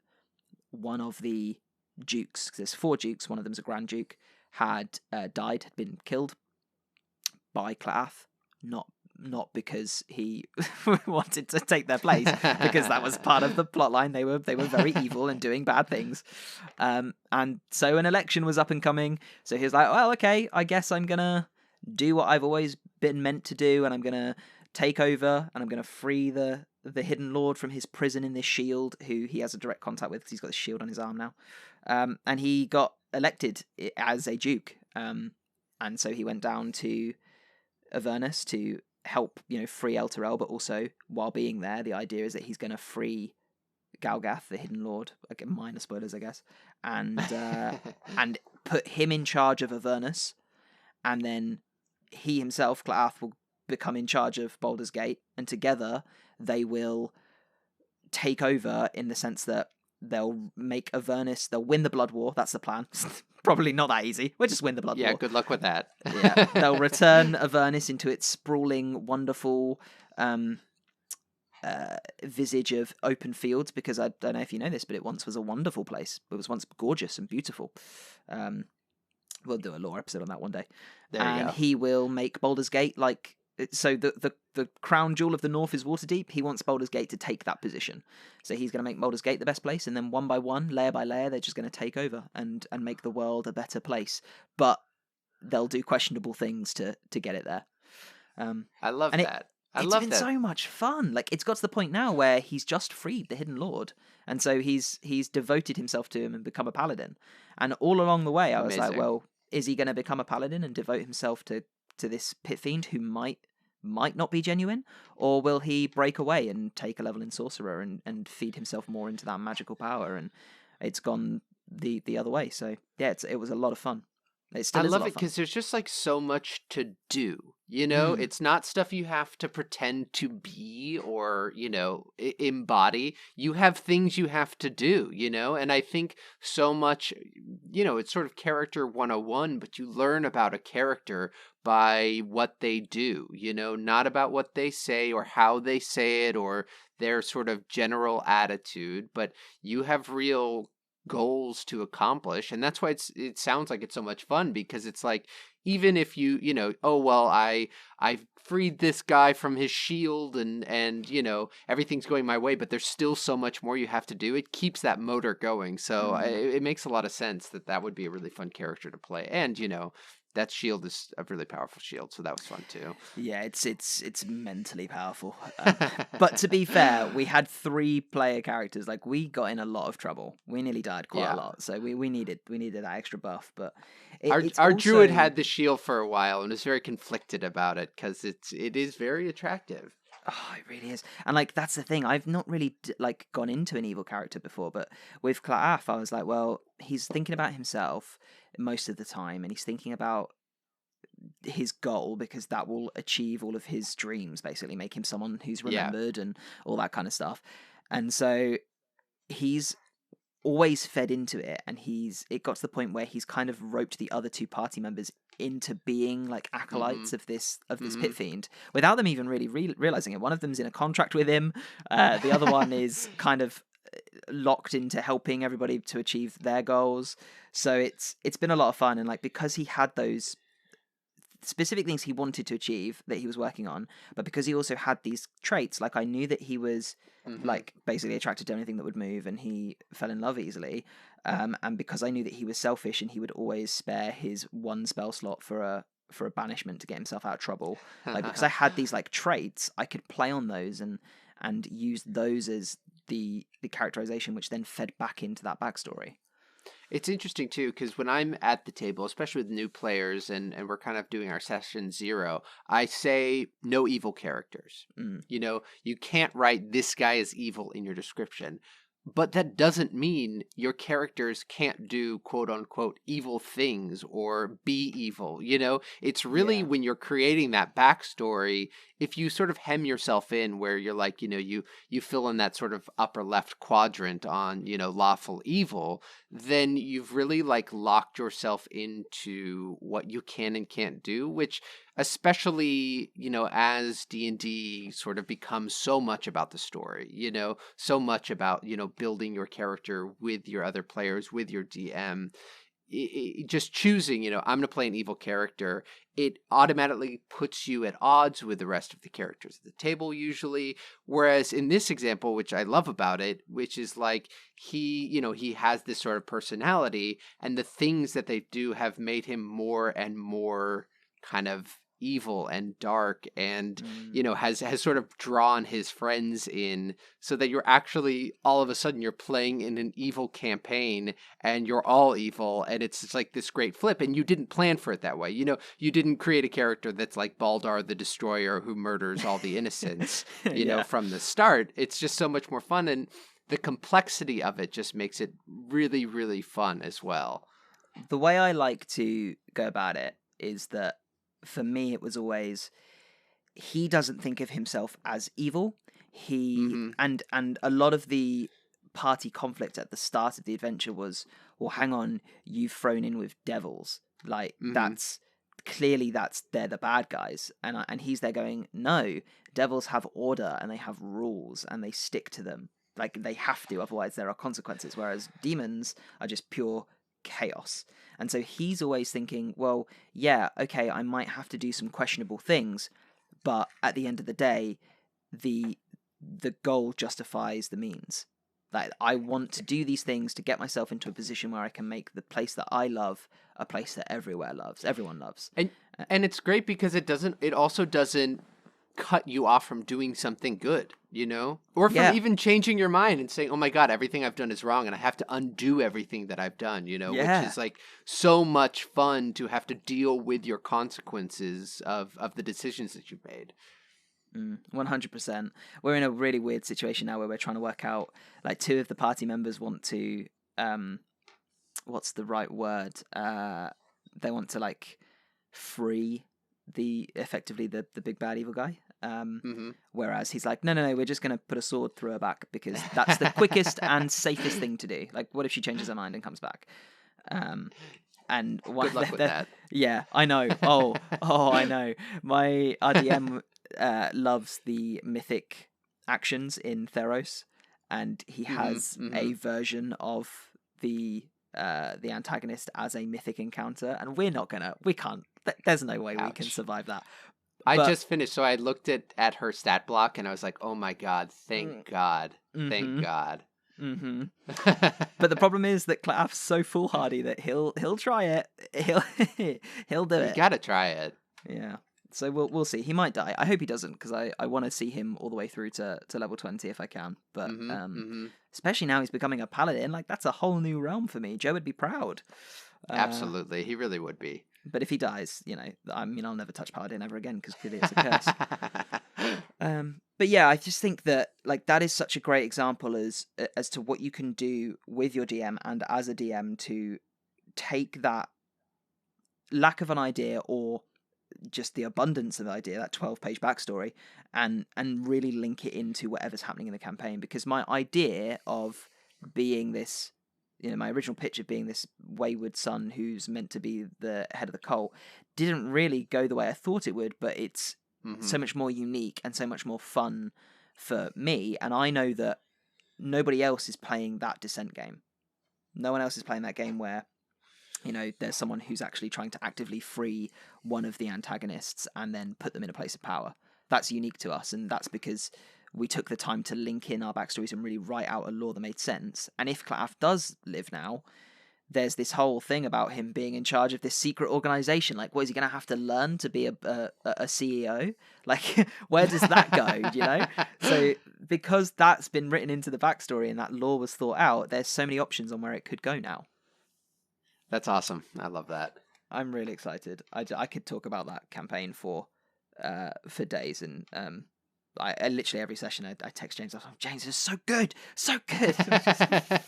one of the dukes, because there's 4 dukes, one of them's a Grand Duke, had died, had been killed by Clath, not because he wanted to take their place, because that was part of the plotline. They were very evil and doing bad things, and so an election was up and coming. So he was like, well, okay, I guess I'm gonna do what I've always been meant to do, and I'm gonna take over, and I'm gonna free the Hidden Lord from his prison in this shield, who he has a direct contact with because he's got the shield on his arm now. And he got elected as a duke, and so he went down to Avernus to help, free El Terrell, but also, while being there, the idea is that he's going to free Galgath, the Hidden Lord, again, minor spoilers, I guess, and put him in charge of Avernus, and then he himself, Clath, will become in charge of Baldur's Gate, and together they will take over in the sense that they'll make Avernus, they'll win the Blood War, that's the plan. Probably not that easy. We'll just win the Blood War. Yeah, good luck with that. Yeah, they'll return Avernus into its sprawling, wonderful visage of open fields, because I don't know if you know this, but it once was a wonderful place. It was once gorgeous and beautiful. We'll do a lore episode on that one day. There you go. He will make Baldur's Gate like... So the crown jewel of the North is Waterdeep. He wants Baldur's Gate to take that position. So he's going to make Baldur's Gate the best place, and then one by one, layer by layer, they're just going to take over and make the world a better place. But they'll do questionable things to get it there. I love that. It's been so much fun. Like, it's got to the point now where he's just freed the Hidden Lord, and so he's devoted himself to him and become a paladin. And all along the way, I was like, well, is he going to become a paladin and devote himself to this pit fiend who might not be genuine, or will he break away and take a level in sorcerer and feed himself more into that magical power? And it's gone the other way. So yeah, it was a lot of fun. It still I is a love lot it of fun. because there's just like so much to do. You know, it's not stuff you have to pretend to be or, you know, embody. You have things you have to do, you know, and I think so much, you know, it's sort of character 101, but you learn about a character by what they do, you know, not about what they say or how they say it or their sort of general attitude, but you have real goals to accomplish, and that's why it sounds like it's so much fun, because it's like, even if you know, oh well, I freed this guy from his shield and you know, everything's going my way, but there's still so much more you have to do. It keeps that motor going, so it makes a lot of sense that would be a really fun character to play. And you know, that shield is a really powerful shield, so that was fun too. Yeah, it's mentally powerful. But to be fair, we had 3 player characters. Like, we got in a lot of trouble. We nearly died quite a lot, so we needed that extra buff. But it's our also... druid had the shield for a while and was very conflicted about it because it is very attractive. Oh, it really is. And like, that's the thing. I've not really like gone into an evil character before, but with Claaf, I was like, well, he's thinking about himself most of the time, and he's thinking about his goal, because that will achieve all of his dreams, basically make him someone who's remembered and all that kind of stuff. And so he's always fed into it, and it got to the point where he's kind of roped the other 2 party members into being like acolytes of this pit fiend without them even really realizing it. One of them's in a contract with him, the other one is kind of locked into helping everybody to achieve their goals. So it's been a lot of fun, and like, because he had those specific things he wanted to achieve that he was working on, but because he also had these traits, like, I knew that he was like basically attracted to anything that would move, and he fell in love easily, and because I knew that he was selfish and he would always spare his 1 spell slot for a banishment to get himself out of trouble, like, because I had these like traits, I could play on those and use those as the characterization, which then fed back into that backstory. It's interesting too, because when I'm at the table, especially with new players, and we're kind of doing our session 0, I say no evil characters. You know, you can't write "this guy is evil" in your description. But that doesn't mean your characters can't do quote unquote evil things or be evil. You know, it's really when you're creating that backstory, if you sort of hem yourself in where you're like, you know, you fill in that sort of upper left quadrant on, you know, lawful evil, then you've really like locked yourself into what you can and can't do, which especially, you know, as D&D sort of becomes so much about the story, you know, so much about, you know, building your character with your other players, with your DM, just choosing, you know, I'm going to play an evil character, it automatically puts you at odds with the rest of the characters at the table usually. Whereas in this example, which I love about it, which is like he has this sort of personality, and the things that they do have made him more and more kind of evil and dark, and you know, has sort of drawn his friends in, so that you're actually all of a sudden you're playing in an evil campaign and you're all evil, and it's like this great flip, and you didn't plan for it that way. You know, you didn't create a character that's like Baldar the Destroyer who murders all the innocents, you know, from the start. It's just so much more fun, and the complexity of it just makes it really, really fun as well. The way I like to go about it is that, for me, it was always, he doesn't think of himself as evil. And a lot of the party conflict at the start of the adventure was, well, hang on, you've thrown in with devils. Like, that's clearly they're the bad guys. And he's there going, no, devils have order and they have rules and they stick to them. Like, they have to, otherwise there are consequences. Whereas demons are just pure chaos. And so he's always thinking, well, yeah, okay, I might have to do some questionable things, but at the end of the day, the goal justifies the means. Like, I want to do these things to get myself into a position where I can make the place that I love a place that everyone loves. And it's great because it also doesn't cut you off from doing something good, you know? Or from Yeah. even changing your mind and saying, oh my God, everything I've done is wrong and I have to undo everything that I've done, you know? Yeah. Which is like so much fun to have to deal with your consequences of the decisions that you've made. 100%. We're in a really weird situation now where we're trying to work out, like, two of the party members want to, what's the right word? They want to, like, free effectively the big bad evil guy. Whereas he's like, no, we're just going to put a sword through her back because that's the quickest and safest thing to do. Like, what if she changes her mind and comes back? And good luck with that. Yeah, I know. Oh, I know. My RDM loves the mythic actions in Theros, and he has a version of the antagonist as a mythic encounter, and we can't. There's no way we can survive that. I just finished, so I looked at her stat block, and I was like, "Oh my God! Thank God! Thank God!" But the problem is that Claff's so foolhardy that he'll try it. He'll do it. You gotta try it. Yeah. So we'll see. He might die. I hope he doesn't, because I want to see him all the way through to level 20 if I can. But especially now he's becoming a paladin, like, that's a whole new realm for me. Joe would be proud. Absolutely, he really would be. But if he dies, you know, I mean, I'll never touch paladin ever again because clearly it's a curse. But yeah, I just think that, like, that is such a great example as to what you can do with your DM and as a DM to take that lack of an idea or just the abundance of idea, that 12-page backstory, and really link it into whatever's happening in the campaign. Because my idea of being this, you know, my original pitch of being this wayward son who's meant to be the head of the cult didn't really go the way I thought it would, but it's so much more unique and so much more fun for me. And I know that nobody else is playing that Descent game. No one else is playing that game where, you know, there's someone who's actually trying to actively free one of the antagonists and then put them in a place of power. That's unique to us, and that's because we took the time to link in our backstories and really write out a lore that made sense. And if Claff does live now, there's this whole thing about him being in charge of this secret organization. Like, what is he going to have to learn to be a CEO? Like, where does that go, you know? So because that's been written into the backstory and that lore was thought out, there's so many options on where it could go now. That's awesome. I love that. I'm really excited. I could talk about that campaign for days, and I literally every session I text James. I'm like, James, it's so good, so good. I'm just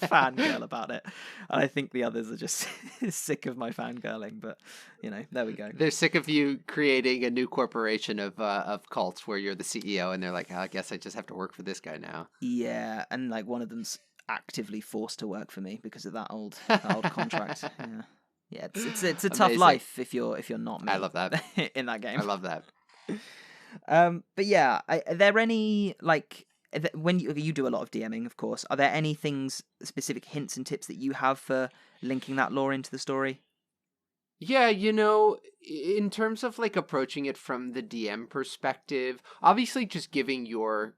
fangirl about it, and I think the others are just sick of my fangirling. But you know, there we go. They're sick of you creating a new corporation of cults where you're the CEO, and they're like, oh, I guess I just have to work for this guy now. Yeah, and like one of them's actively forced to work for me because of that old contract. Yeah, it's a tough life if you're not me. I love that in that game. I love that. But yeah, are there any, like, when you do a lot of DMing, of course, are there any things, specific hints and tips that you have for linking that lore into the story? Yeah, you know, in terms of like approaching it from the DM perspective, obviously just giving your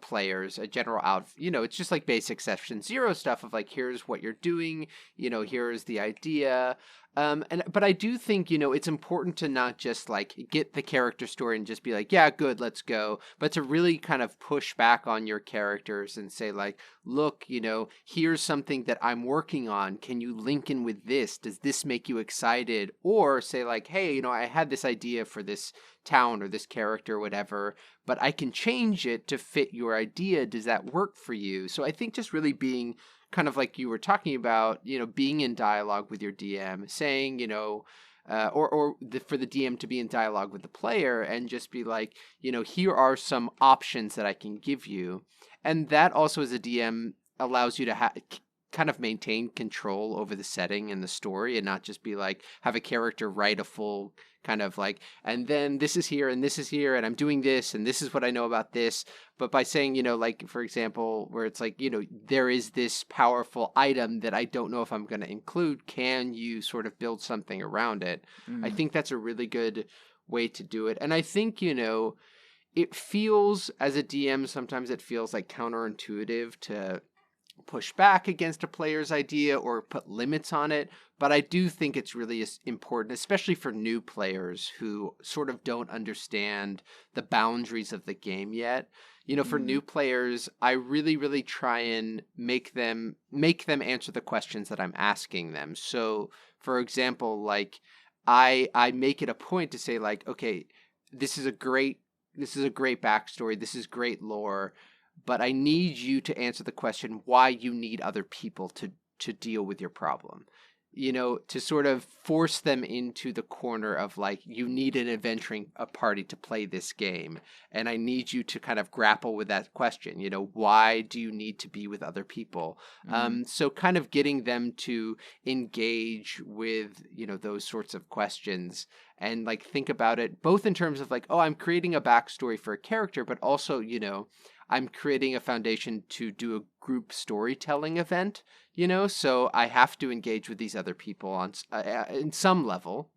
players a general you know, it's just like basic session 0 stuff of like, here's what you're doing, you know, here's the idea. But I do think, you know, it's important to not just like get the character story and just be like, yeah, good, let's go, but to really kind of push back on your characters and say like, look, you know, here's something that I'm working on. Can you link in with this? Does this make you excited? Or say like, hey, you know, I had this idea for this town or this character or whatever, but I can change it to fit your idea. Does that work for you? So I think just really being kind of like you were talking about, you know, being in dialogue with your DM, saying, you know, for the DM to be in dialogue with the player and just be like, you know, here are some options that I can give you. And that also as a DM allows you to kind of maintain control over the setting and the story and not just be like, have a character write a full kind of like, and then this is here and this is here and I'm doing this and this is what I know about this. But by saying, you know, like, for example, where it's like, you know, there is this powerful item that I don't know if I'm going to include. Can you sort of build something around it? I think that's a really good way to do it. And I think, you know, it feels as a DM, sometimes it feels like counterintuitive to push back against a player's idea or put limits on it. But I do think it's really important, especially for new players who sort of don't understand the boundaries of the game yet. For new players, I really, really try and make them answer the questions that I'm asking them. So, for example, like I make it a point to say, like, okay, this is a great backstory, this is great lore, but I need you to answer the question why you need other people to deal with your problem. To sort of force them into the corner of, like, you need an adventuring party to play this game. And I need you to kind of grapple with that question. Why do you need to be with other people? So kind of getting them to engage with, those sorts of questions and, like, think about it both in terms of, like, oh, I'm creating a backstory for a character, but also, I'm creating a foundation to do a group storytelling event, so I have to engage with these other people on in some level,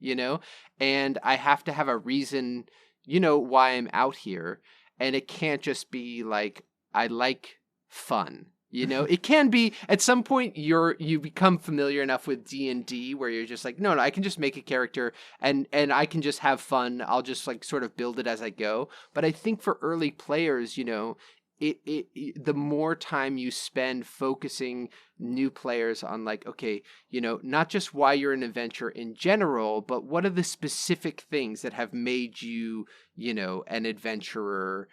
and I have to have a reason, why I'm out here. And it can't just be like, I like fun. It can be at some point you become familiar enough with D&D where you're just like, no, I can just make a character and I can just have fun. I'll just, like, sort of build it as I go. But I think for early players, the more time you spend focusing new players on, like, okay, not just why you're an adventurer in general, but what are the specific things that have made you, an adventurer.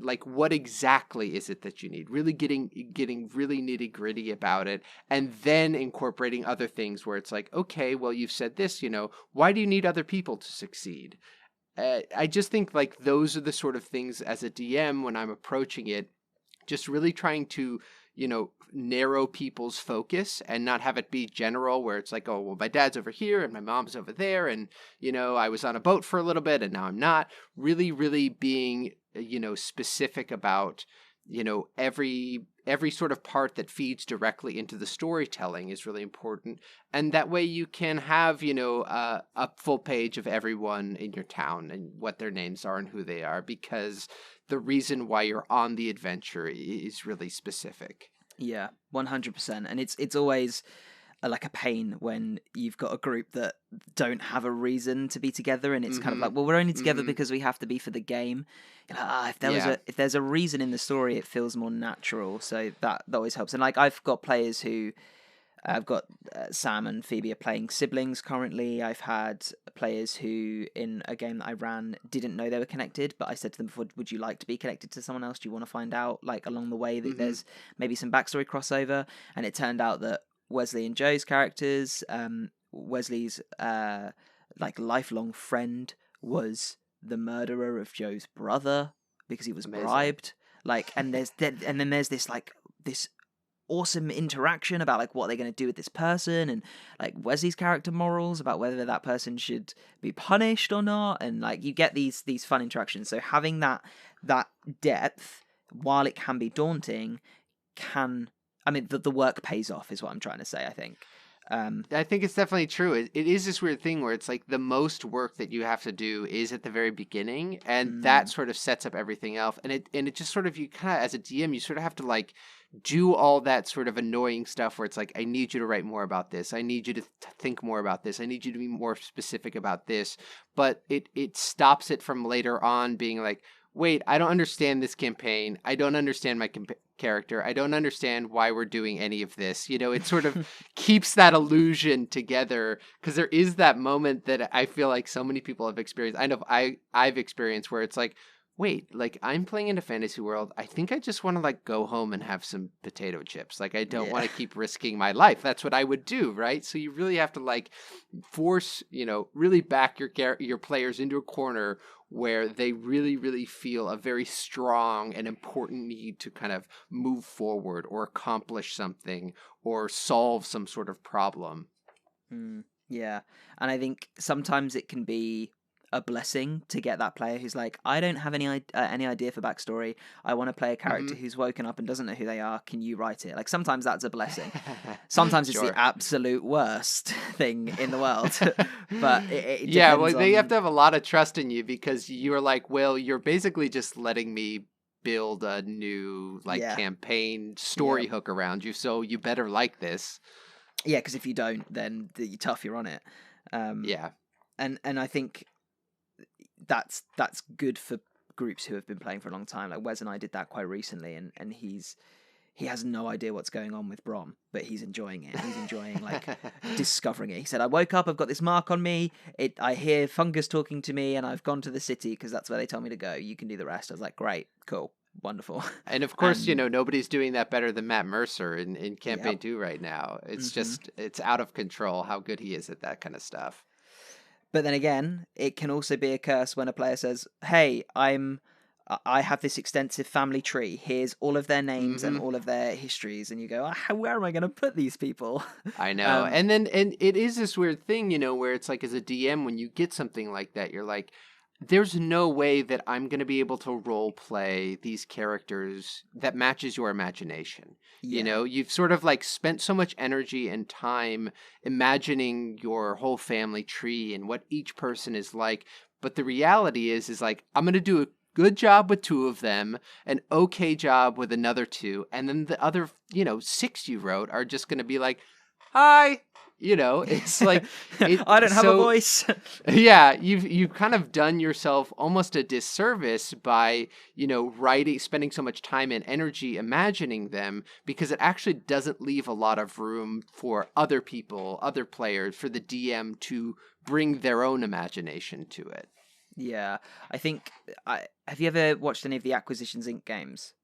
Like, what exactly is it that you need? Really getting really nitty gritty about it, and then incorporating other things where it's like, okay, well, you've said this, why do you need other people to succeed? I just think, like, those are the sort of things as a DM when I'm approaching it, just really trying to, narrow people's focus and not have it be general where it's like, oh, well, my dad's over here and my mom's over there. And, I was on a boat for a little bit and now I'm not. Really, really being, specific about, every sort of part that feeds directly into the storytelling is really important. And that way you can have, a full page of everyone in your town and what their names are and who they are, because the reason why you're on the adventure is really specific. Yeah, 100%. And it's always like a pain when you've got a group that don't have a reason to be together, and it's kind of like, well, we're only together because we have to be for the game. If there's a reason in the story, it feels more natural. So that always helps. And, like, I've got players who I've got Sam and Phoebe are playing siblings currently. I've had players who, in a game that I ran, didn't know they were connected, but I said to them before, would you like to be connected to someone else? Do you want to find out, like, along the way that there's maybe some backstory crossover? And it turned out that Wesley and Joe's characters, Wesley's like lifelong friend was the murderer of Joe's brother because he was bribed. Like, and then there's this, like, this awesome interaction about, like, what they're going to do with this person, and, like, Wesley's character morals about whether that person should be punished or not, and, like, you get these fun interactions. So having that depth, while it can be daunting, the work pays off is what I'm trying to say, I think. I think it's definitely true. It is this weird thing where it's like the most work that you have to do is at the very beginning, and that sort of sets up everything else. And it just sort of, you kind of, as a DM, you sort of have to, like, do all that sort of annoying stuff where it's like, I need you to write more about this. I need you to think more about this. I need you to be more specific about this. But it stops it from later on being like, wait, I don't understand this campaign. I don't understand my character. I don't understand why we're doing any of this. It sort of keeps that illusion together, because there is that moment that I feel like so many people have experienced. I know I've experienced where it's like, wait, like, I'm playing in a fantasy world. I think I just want to, like, go home and have some potato chips. Like, I don't want to keep risking my life. That's what I would do, right? So you really have to, like, force, really back your players into a corner where they really, really feel a very strong and important need to kind of move forward or accomplish something or solve some sort of problem. Yeah. And I think sometimes it can be a blessing to get that player who's like, I don't have any idea for backstory. I want to play a character who's woken up and doesn't know who they are. Can you write it? Like, sometimes that's a blessing. Sometimes it's the absolute worst thing in the world. But it well, they have to have a lot of trust in you, because you're like, well, you're basically just letting me build a new like Yeah. campaign story Yeah. hook around you, so you better like this. Yeah, because if you don't, then you're tough. You're on it. Yeah. And I think that's good for groups who have been playing for a long time. Like Wes and I did that quite recently, and he has no idea what's going on with Brom, but he's enjoying it. He's enjoying like discovering it. He said, "I woke up, I've got this mark on me. I hear fungus talking to me, and I've gone to the city because that's where they tell me to go. You can do the rest." I was like, "Great, cool, wonderful." And of course, And nobody's doing that better than Matt Mercer in Campaign yep. 2 right now. It's hmm just, it's out of control how good he is at that kind of stuff. But then again, it can also be a curse when a player says, "Hey, I have this extensive family tree. Here's all of their names and Hmm. all of their histories," and you go, "Where am I going to put these people?" I know. um, And it is this weird thing, where it's like as a DM, when you get something like that, you're like, there's no way that I'm going to be able to role play these characters that matches your imagination. yeah, You've sort of like spent so much energy and time imagining your whole family tree and what each person is like. But the reality is like, I'm going to do a good job with 2 of them, an okay job with another 2. And then the other, 6 you wrote are just going to be like, hi. It's like I don't have a so voice. yeah, you've kind of done yourself almost a disservice by, spending so much time and energy imagining them, because it actually doesn't leave a lot of room for other people, other players, for the DM to bring their own imagination to it. Yeah, I think. Have you ever watched any of the Acquisitions Inc. games?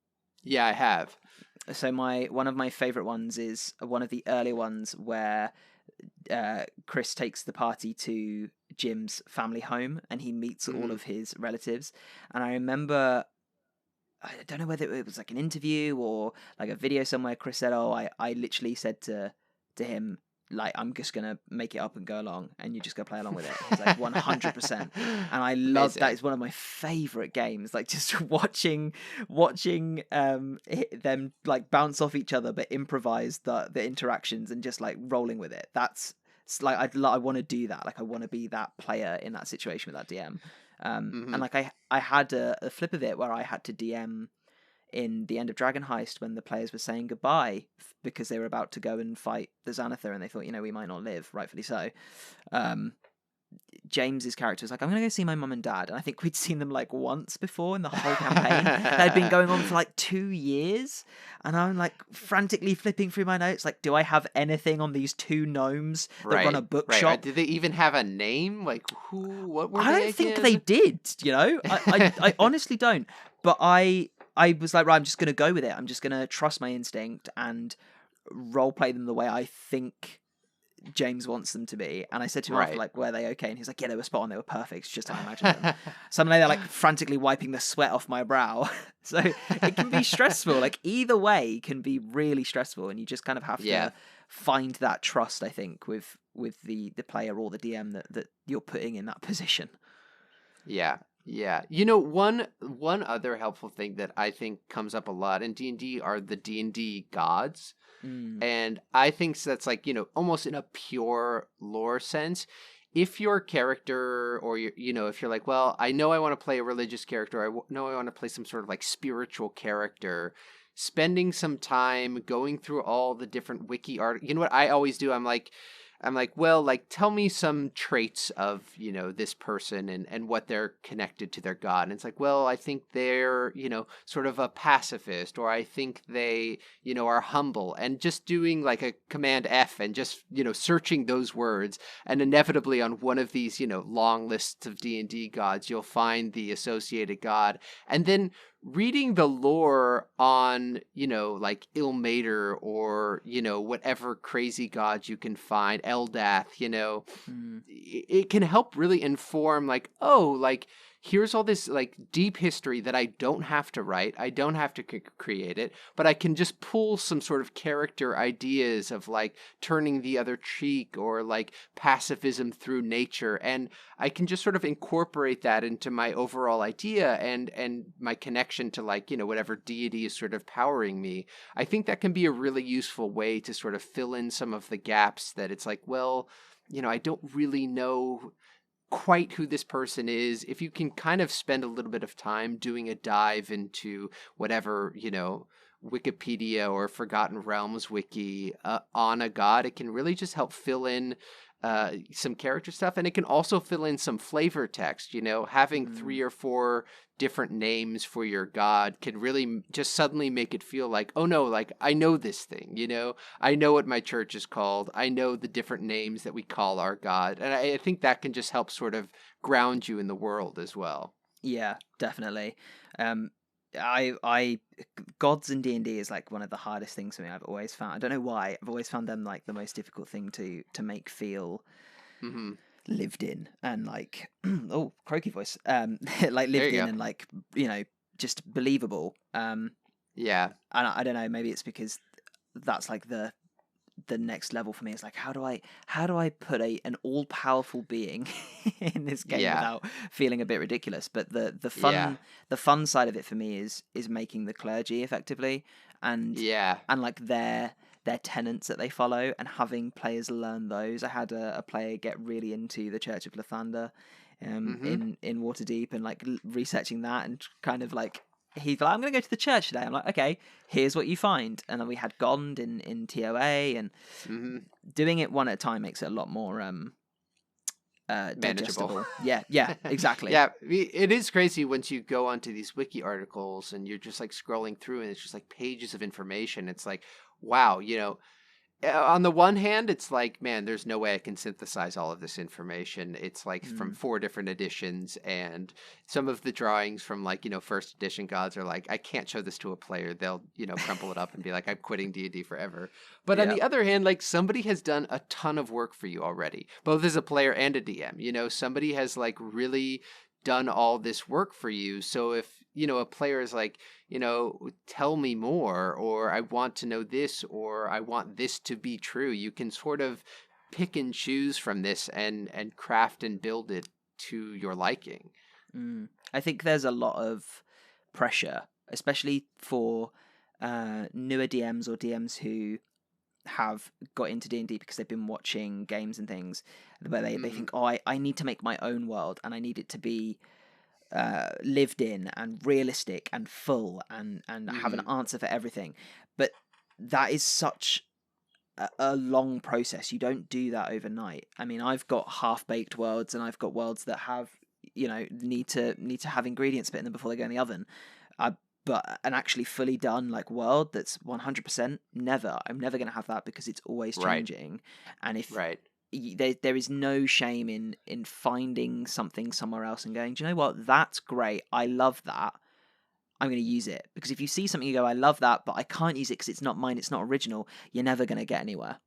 Yeah, I have. So one of my favorite ones is one of the early ones where Chris takes the party to Jim's family home and he meets all Hmm. of his relatives. And I remember, I don't know whether it was like an interview or like a video somewhere. Chris said, "Oh, I literally said to him, like, I'm just gonna make it up and go along, and you just go play along with it." He's like 100%, and I love that. Amazing. It's one of my favorite games. Like just watching them like bounce off each other, but improvise the interactions and just like rolling with it. That's like I want to do that. Like I want to be that player in that situation with that DM. And Hmm. like I had a flip of it where I had to DM in the End of Dragon Heist when the players were saying goodbye because they were about to go and fight the Xanathar and they thought, we might not live, rightfully so. Um, James's character was like, "I'm going to go see my mum and dad." And I think we'd seen them like once before in the whole campaign. That had been going on for like 2 years. And I'm like frantically flipping through my notes. Like, do I have anything on these 2 gnomes that run a Right, right. bookshop? Did they even have a name? Like, what were I they don't think they again? did, I honestly don't. But I was like, right, I'm just gonna go with it. I'm just gonna trust my instinct and role play them the way I think James wants them to be. And I said to him after, Right. like, were they okay? And he's like, yeah, they were spot on, they were perfect. It's just how I imagined them. Suddenly they're like frantically wiping the sweat off my brow. So it can be stressful. Like either way can be really stressful, and you just kind of have Yeah. to find that trust, I think, with the player or the DM that you're putting in that position. Yeah. Yeah. One other helpful thing that I think comes up a lot in D&D are the D&D gods. Mm. And I think that's like, almost in a pure lore sense. If your character or if you're like, well, I know I want to play a religious character, know I want to play some sort of like spiritual character, spending some time going through all the different wiki art. You know what I always do? I'm like, well, like, tell me some traits of, this person and what they're connected to their God. And it's like, well, I think they're, sort of a pacifist, or I think they, are humble, and just doing like a command F and just, searching those words. And inevitably on one of these, long lists of D&D gods, you'll find the associated God. And then reading the lore on, like Ilmater or, whatever crazy gods you can find, Eldath, Mm. it can help really inform like, oh, like here's all this like deep history that I don't have to write. I don't have to create it, but I can just pull some sort of character ideas of like turning the other cheek or like pacifism through nature. And I can just sort of incorporate that into my overall idea and my connection to like, whatever deity is sort of powering me. I think that can be a really useful way to sort of fill in some of the gaps that it's like, well, I don't really know quite who this person is, if you can kind of spend a little bit of time doing a dive into whatever, Wikipedia or Forgotten Realms wiki on a god, it can really just help fill in some character stuff, and it can also fill in some flavor text. Having 3 or 4 different names for your god can really just suddenly make it feel like, oh no, like I know this thing. I know what my church is called. I know the different names that we call our god, and I think that can just help sort of ground you in the world as well. Yeah, definitely. I gods in D&D is like one of the hardest things for me. I've always found. I don't know why. I've always found them like the most difficult thing to make feel lived in, and like oh, croaky voice. Like lived in, and like just believable. Yeah, and I don't know. Maybe it's because that's like the next level for me. Is like, how do I put an all powerful being in this game without feeling a bit ridiculous? But the fun side of it for me is making the clergy effectively, and like their tenets that they follow, and having players learn those. I had a player get really into the Church of Lathander in Waterdeep, and like researching that, and kind of like, he's like, I'm going to go to the church today. I'm like, okay, here's what you find. And then we had Gond in TOA, and doing it one at a time makes it a lot more digestible. Yeah, exactly. Yeah, it is crazy once you go onto these wiki articles and you're just like scrolling through, and it's just like pages of information. It's like, wow, on the one hand, it's like, man, there's no way I can synthesize all of this information. It's like from 4 different editions, and some of the drawings from like, first edition gods are like, I can't show this to a player. They'll, crumple it up and be like, I'm quitting D&D forever. But on the other hand, like, somebody has done a ton of work for you already, both as a player and a DM. Somebody has like really done all this work for you. So if, a player is like, tell me more, or I want to know this, or I want this to be true, you can sort of pick and choose from this and craft and build it to your liking. I think there's a lot of pressure, especially for newer DMs or DMs who have got into D&D because they've been watching games and things, where they think, oh, I need to make my own world, and I need it to be lived in and realistic and full, and have an answer for everything. But that is such a long process. You don't do that overnight. I mean, I've got half-baked worlds, and I've got worlds that have, need to have ingredients put in them before they go in the oven. But an actually fully done like world that's 100%, never. I'm never going to have that, because it's always changing. And if there is no shame in finding something somewhere else and going, do you know what? That's great. I love that. I'm going to use it. Because if you see something, you go, I love that, but I can't use it because it's not mine. It's not original. You're never going to get anywhere.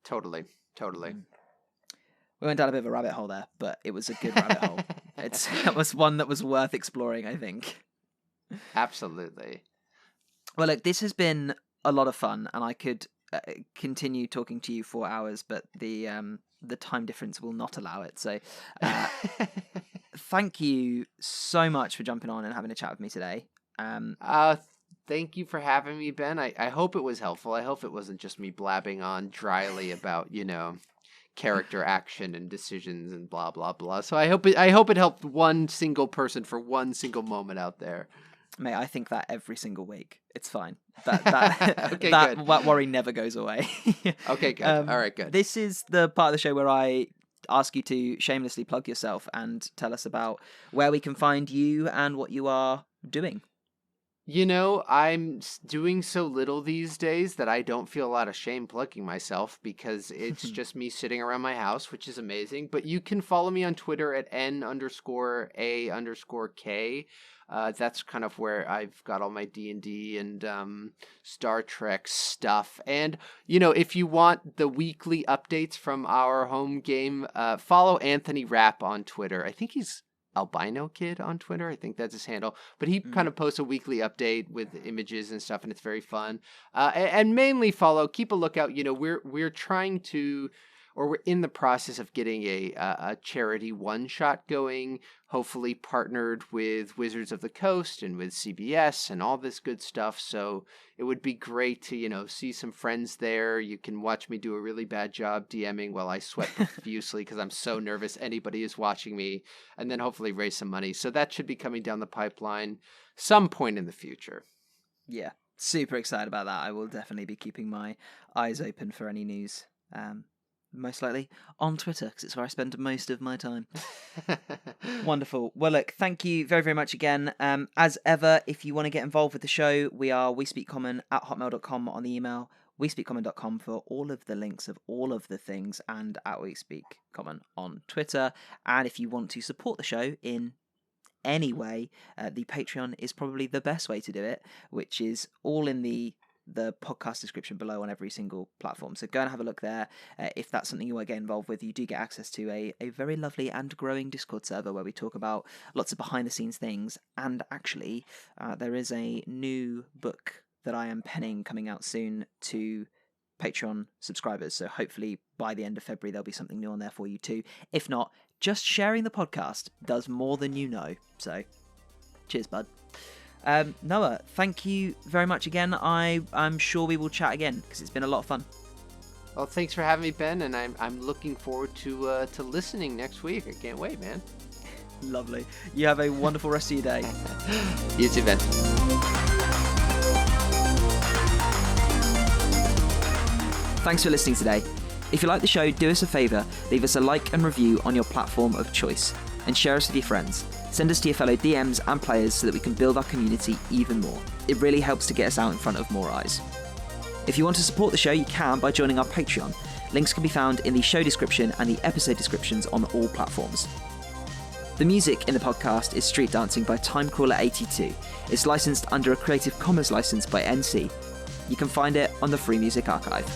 Totally. We went down a bit of a rabbit hole there, but it was a good rabbit hole. It was one that was worth exploring, I think. Absolutely. Well, look, this has been a lot of fun, and I could continue talking to you for hours, but the time difference will not allow it. So thank you so much for jumping on and having a chat with me today. Thank you for having me, Ben. I hope it was helpful. I hope it wasn't just me blabbing on dryly about, character action and decisions and blah, blah, blah. So I hope it helped one single person for one single moment out there. Mate, I think that every single week. It's fine. That okay, that good. worry never goes away. Okay, good. All right, good. This is the part of the show where I ask you to shamelessly plug yourself and tell us about where we can find you and what you are doing. I'm doing so little these days that I don't feel a lot of shame plugging myself, because it's just me sitting around my house, which is amazing. But you can follow me on Twitter at N_A_K. That's kind of where I've got all my D&D and Star Trek stuff. And, if you want the weekly updates from our home game, follow Anthony Rapp on Twitter. I think he's Albino Kid on Twitter. I think that's his handle. But he kind of posts a weekly update with images and stuff, and it's very fun. And mainly keep a lookout. We're trying to, or we're in the process of getting a charity one-shot going, hopefully partnered with Wizards of the Coast and with CBS and all this good stuff. So it would be great to, see some friends there. You can watch me do a really bad job DMing while I sweat profusely because I'm so nervous anybody is watching me, and then hopefully raise some money. So that should be coming down the pipeline some point in the future. Yeah, super excited about that. I will definitely be keeping my eyes open for any news. Most likely on Twitter, because it's where I spend most of my time. Wonderful. Well, look, thank you very, very much again. As ever, if you want to get involved with the show, we are WeSpeakCommon@hotmail.com on the email, WeSpeakCommon.com for all of the links of all of the things, and @WeSpeakCommon on Twitter. And if you want to support the show in any way, the Patreon is probably the best way to do it, which is all in the podcast description below on every single platform. So go and have a look there. If that's something you want to get involved with, you do get access to a very lovely and growing Discord server where we talk about lots of behind the scenes things. And actually, there is a new book that I am penning coming out soon to Patreon subscribers. So hopefully by the end of February, there'll be something new on there for you too. If not, just sharing the podcast does more than you know. So cheers, bud. Noah, thank you very much again. I'm sure we will chat again because it's been a lot of fun. Well, thanks for having me, Ben, and I'm looking forward to listening next week. I can't wait, man. Lovely. You have a wonderful rest of your day. You too, Ben. Thanks for listening today. If you like the show, do us a favour, leave us a like and review on your platform of choice, and share us with your friends. Send us to your fellow DMs and players so that we can build our community even more. It really helps to get us out in front of more eyes. If you want to support the show, you can by joining our Patreon. Links can be found in the show description and the episode descriptions on all platforms. The music in the podcast is Street Dancing by Timecrawler82. It's licensed under a Creative Commons license by NC. You can find it on the Free Music Archive.